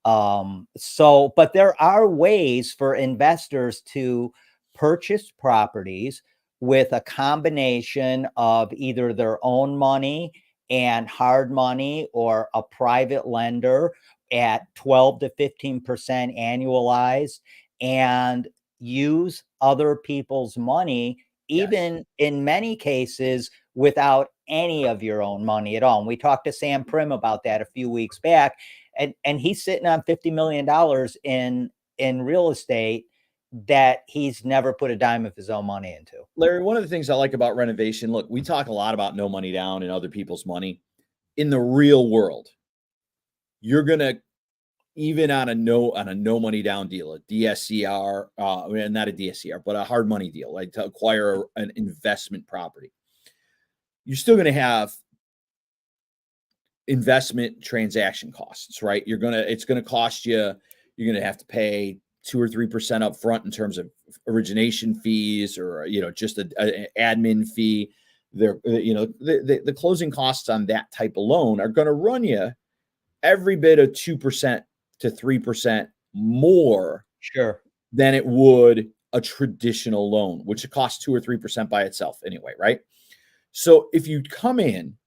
But there are ways for investors to purchase properties with a combination of either their own money and hard money or a private lender at 12 to 15% annualized, and use other people's money, Yes. even in many cases without any of your own money at all. And we talked to Sam Prim about that a few weeks back, and he's sitting on $50 million in real estate that he's never put a dime of his own money into. Larry, one of the things I like about renovation, look, we talk a lot about no money down and other people's money. In the real world, you're gonna, even on a no money down deal, a DSCR, not a DSCR, but a hard money deal, like to acquire an investment property, you're still gonna have investment transaction costs, right? It's gonna cost you. You're gonna have to pay 2 or 3% up front in terms of origination fees, or just an admin fee. The closing costs on that type of loan are going to run you every bit of 2% to 3% more Sure. than it would a traditional loan, which costs 2 or 3% by itself anyway, right? So if you come in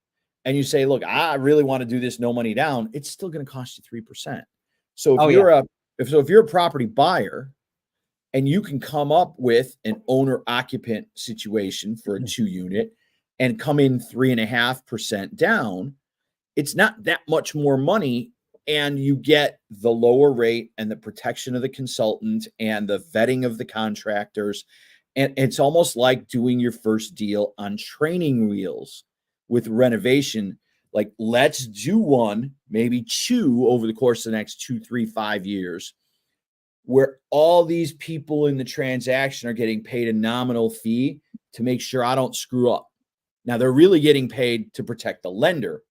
and you say, look, I really want to do this no money down, it's still going to cost you 3%. So if you're a property buyer and you can come up with an owner occupant situation for a 2-unit and come in 3.5% down, it's not that much more money, and you get the lower rate and the protection of the consultant and the vetting of the contractors. And it's almost like doing your first deal on training wheels with renovation. Like, let's do one, maybe two over the course of the next 2, 3, 5 years, where all these people in the transaction are getting paid a nominal fee to make sure I don't screw up. Now, they're really getting paid to protect the lender,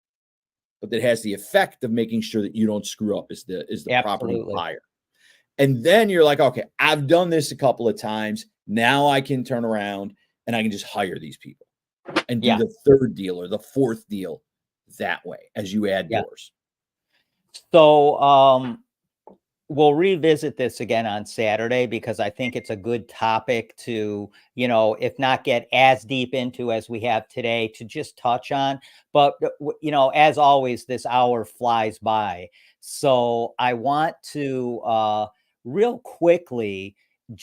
but that has the effect of making sure that you don't screw up as the property buyer. And then you're like, okay, I've done this a couple of times. Now I can turn around and I can just hire these people and do the third deal or the fourth deal that way as you add doors. So we'll revisit this again on Saturday, because I think it's a good topic to, if not get as deep into as we have today, to just touch on. But, as always, this hour flies by. So I want to real quickly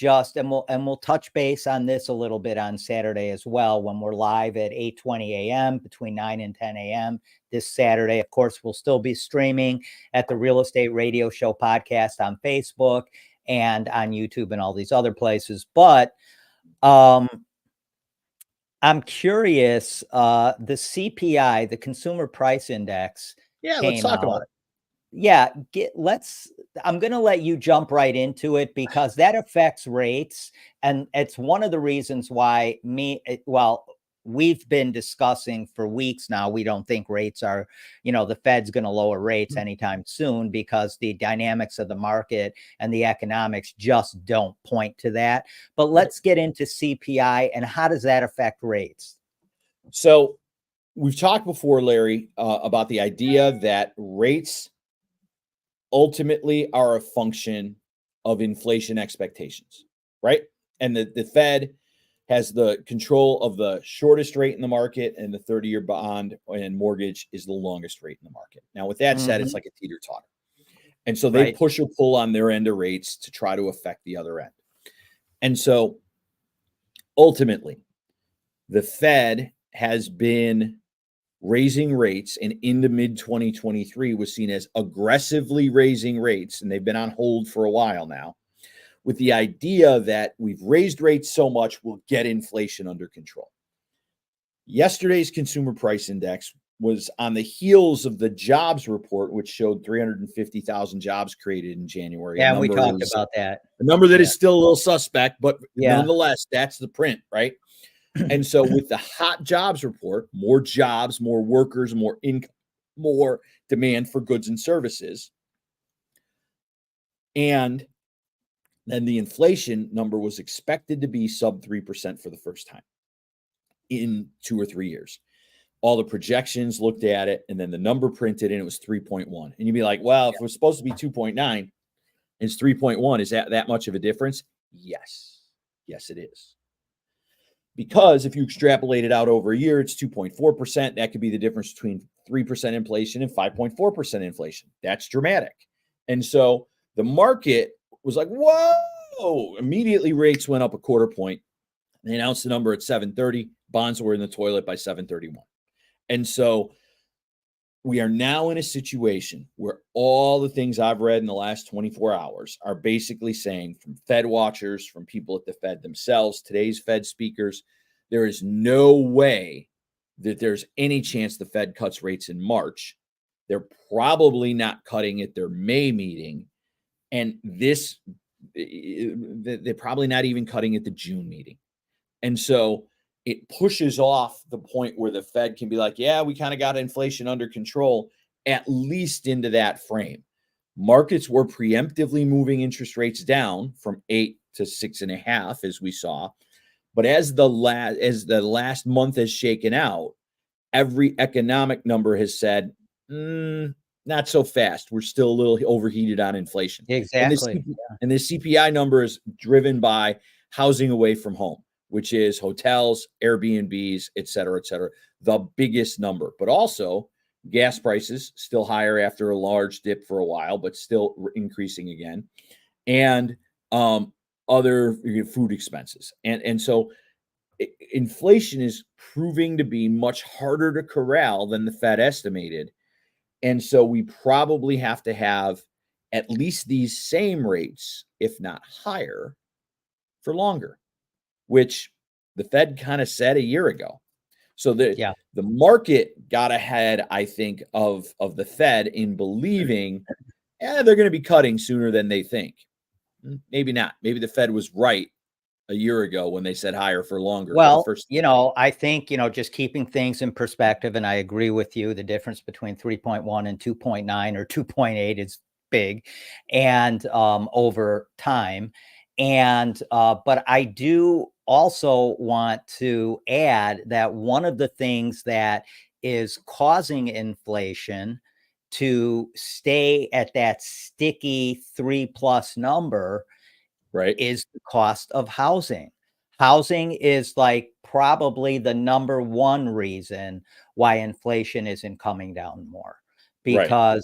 and we'll touch base on this a little bit on Saturday as well, when we're live at 8:20 a.m. between 9 and 10 a.m. this Saturday. Of course, we'll still be streaming at the Real Estate Radio Show podcast on Facebook and on YouTube and all these other places. But I'm curious, the CPI, the Consumer Price Index, let's talk about it. Yeah, I'm going to let you jump right into it, because that affects rates. And it's one of the reasons why we've been discussing for weeks now, we don't think rates are, the Fed's going to lower rates anytime soon because the dynamics of the market and the economics just don't point to that. But let's get into CPI and how does that affect rates? So we've talked before, Larry, about the idea that rates ultimately are a function of inflation expectations, right? And the Fed has the control of the shortest rate in the market, and the 30-year bond and mortgage is the longest rate in the market. Now, with that said, it's like a teeter-totter. And so they push or pull on their end of rates to try to affect the other end. And so ultimately, the Fed has been raising rates, and in the mid-2023 was seen as aggressively raising rates, and they've been on hold for a while now, with the idea that we've raised rates so much, we'll get inflation under control. Yesterday's consumer price index was on the heels of the jobs report, which showed 350,000 jobs created in January. Yeah, and we talked about that. A number that is still a little suspect, but nonetheless, that's the print, right? And so with the hot jobs report, more jobs, more workers, more income, more demand for goods and services. And then the inflation number was expected to be sub 3% for the first time in 2 or 3 years. All the projections looked at it, and then the number printed, and it was 3.1. And you'd be like, well, if it was supposed to be 2.9, it's 3.1. Is that much of a difference? Yes. Yes, it is. Because if you extrapolate it out over a year, it's 2.4%. That could be the difference between 3% inflation and 5.4% inflation. That's dramatic. And so the market was like, whoa, immediately rates went up a quarter point. They announced the number at 7:30. Bonds were in the toilet by 7:31. And so we are now in a situation where all the things I've read in the last 24 hours are basically saying, from Fed watchers, from people at the Fed themselves, today's Fed speakers, there is no way that there's any chance the Fed cuts rates in March. They're probably not cutting at their May meeting. And they're probably not even cutting at the June meeting. And so it pushes off the point where the Fed can be like, yeah, we kind of got inflation under control, at least into that frame. Markets were preemptively moving interest rates down from 8 to 6.5, as we saw. But as the last month has shaken out, every economic number has said, not so fast. We're still a little overheated on inflation. Exactly. And the CPI number is driven by housing away from home, which is hotels, Airbnbs, et cetera, the biggest number. But also gas prices still higher after a large dip for a while, but still increasing again. And other food expenses. And so inflation is proving to be much harder to corral than the Fed estimated. And so we probably have to have at least these same rates, if not higher, for longer, which the Fed kind of said a year ago. So the market got ahead, I think, of the Fed in believing they're going to be cutting sooner than they think. Maybe not. Maybe the Fed was right a year ago when they said higher for longer. Well, I think, just keeping things in perspective, and I agree with you, the difference between 3.1 and 2.9 or 2.8 is big, and over time. And but I do also want to add that one of the things that is causing inflation to stay at that sticky 3+ number, right, is the cost of housing. Housing is like probably the number one reason why inflation isn't coming down more, because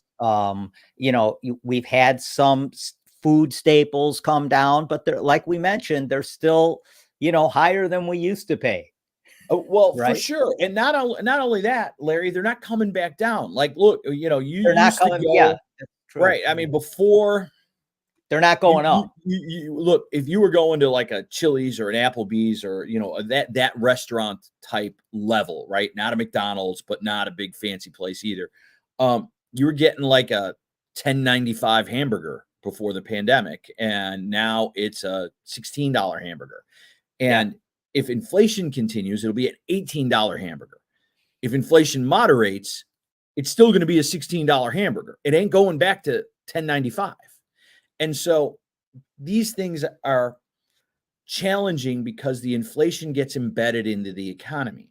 we've had some food staples come down, but they're, like we mentioned, they're still higher than we used to pay. Well, right? For sure. And not only that, Larry, they're not coming back down. Like, look, they're not coming. Yeah, right. I mean, before, they're not going up. You look, if you were going to like a Chili's or an Applebee's or that restaurant type level, right? Not a McDonald's, but not a big fancy place either. You were getting like a $10.95 hamburger before the pandemic, and now it's a $16 hamburger. And If inflation continues, it'll be an $18 hamburger. If inflation moderates, it's still going to be a $16 hamburger. It ain't going back to $10.95. And so these things are challenging because the inflation gets embedded into the economy.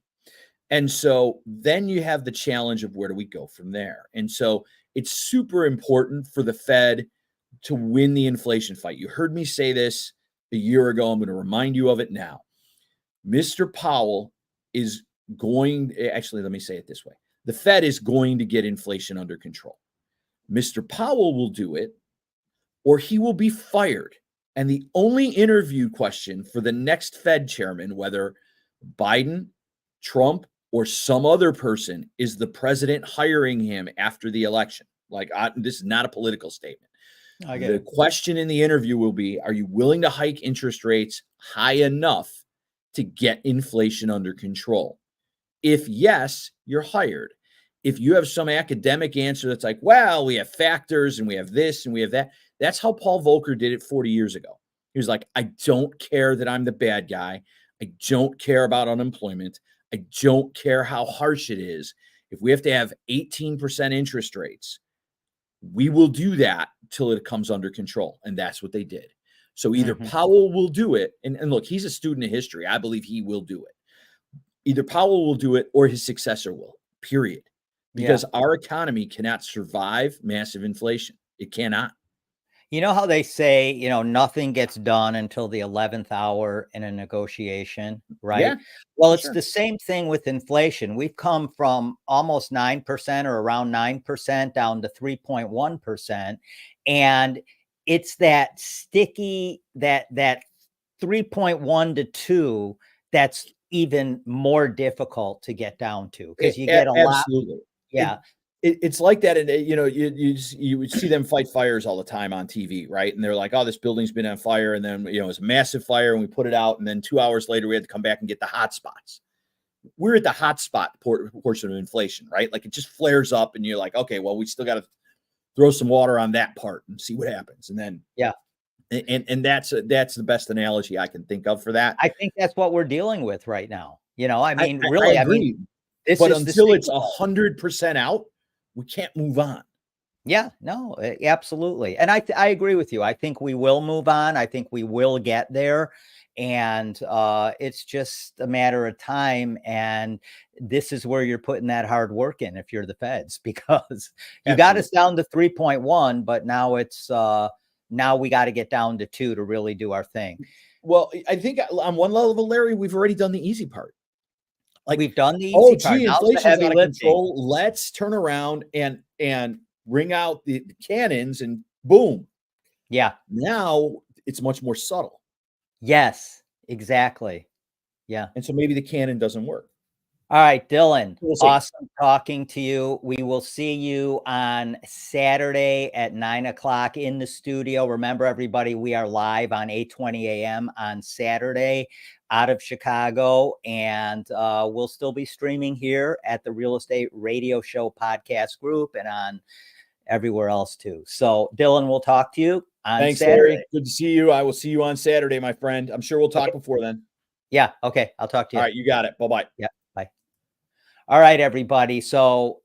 And so then you have the challenge of where do we go from there? And so it's super important for the Fed to win the inflation fight. You heard me say this a year ago. I'm going to remind you of it now. Mr. Powell is going, actually, let me say it this way. The Fed is going to get inflation under control. Mr. Powell will do it, or he will be fired. And the only interview question for the next Fed chairman, whether Biden, Trump, or some other person, is the president hiring him after the election. This is not a political statement. The question in the interview will be, are you willing to hike interest rates high enough to get inflation under control? If yes, you're hired. If you have some academic answer that's like, well, we have factors and we have this and we have that. That's how Paul Volcker did it 40 years ago. He was like, I don't care that I'm the bad guy. I don't care about unemployment. I don't care how harsh it is. If we have to have 18% interest rates, we will do that till it comes under control. And that's what they did. So either Powell will do it. And look, he's a student of history. I believe he will do it. Either Powell will do it or his successor will, period. Because our economy cannot survive massive inflation. It cannot. You know how they say, nothing gets done until the 11th hour in a negotiation, right? Yeah, well, it's the same thing with inflation. We've come from almost 9% or around 9% down to 3.1%. And it's that sticky, that 3.1 to 2, that's even more difficult to get down to, because you get a lot. Yeah. It's like that. And, you would see them fight fires all the time on TV, right? And they're like, oh, this building's been on fire. And then, it's a massive fire and we put it out. And then 2 hours later, we had to come back and get the hot spots. We're at the hot spot portion of inflation, right? Like it just flares up and you're like, okay, well, we still got to throw some water on that part and see what happens. And then, and that's the best analogy I can think of for that. I think that's what we're dealing with right now. Really, I agree. But until it's 100% out, we can't move on. Yeah, no, absolutely. And I agree with you. I think we will move on. I think we will get there. And it's just a matter of time. And this is where you're putting that hard work in if you're the Feds, because you got us down to 3.1, but now it's now we got to get down to 2 to really do our thing. Well, I think on one level, Larry, we've already done the easy part. Like we've done the easy part. Inflation's out of control. Let's turn around and bring out the cannons and boom. Yeah. Now it's much more subtle. Yes, exactly. Yeah. And so maybe the cannon doesn't work. All right, Dylan, awesome talking to you. We will see you on Saturday at 9 o'clock in the studio. Remember, everybody, we are live on 8:20 a.m. on Saturday out of Chicago, and we'll still be streaming here at the Real Estate Radio Show podcast group and on everywhere else too. So, Dylan, we'll talk to you on Saturday. Larry. Good to see you. I will see you on Saturday, my friend. I'm sure we'll talk before then. Yeah. Okay. I'll talk to you. All right. You got it. Bye-bye. Yeah. Bye. All right, everybody. So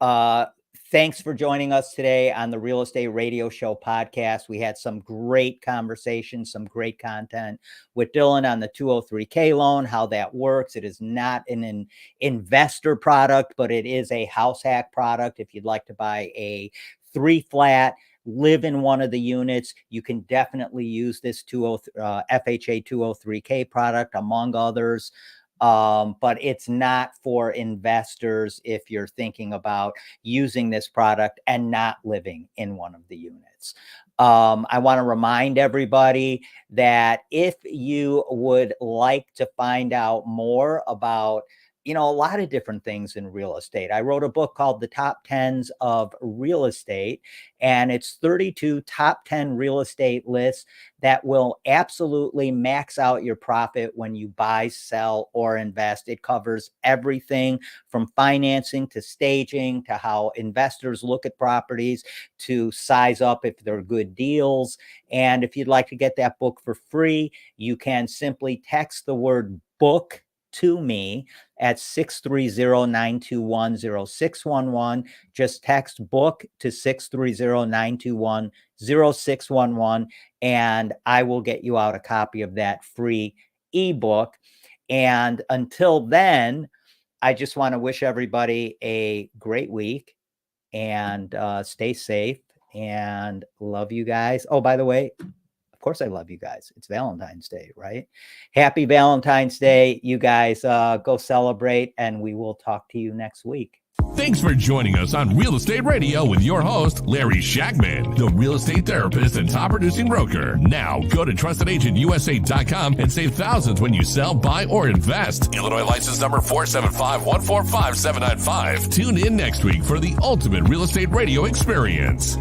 thanks for joining us today on the Real Estate Radio Show podcast. We had some great conversations, some great content with Dylan on the 203K loan, how that works. It is not an investor product, but it is a house hack product. If you'd like to buy a 3-flat, live in one of the units, you can definitely use this FHA 203K product, among others. But it's not for investors if you're thinking about using this product and not living in one of the units. I want to remind everybody that if you would like to find out more about a lot of different things in real estate. I wrote a book called The Top 10s of Real Estate, and it's 32 top 10 real estate lists that will absolutely max out your profit when you buy, sell, or invest. It covers everything from financing to staging to how investors look at properties to size up if they're good deals. And if you'd like to get that book for free, you can simply text the word book to me at 630-921-0611. Just text book to 630-921-0611, and I will get you out a copy of that free ebook. And until then, I just want to wish everybody a great week, and stay safe, and love you guys. Oh, by the way, of course I love you guys. It's Valentine's Day, right? Happy Valentine's Day. You guys go celebrate, and we will talk to you next week. Thanks for joining us on Real Estate Radio with your host, Larry Shakman, the real estate therapist and top producing broker. Now, go to trustedagentUSA.com and save thousands when you sell, buy, or invest. Illinois license number 475145795. Tune in next week for the ultimate real estate radio experience.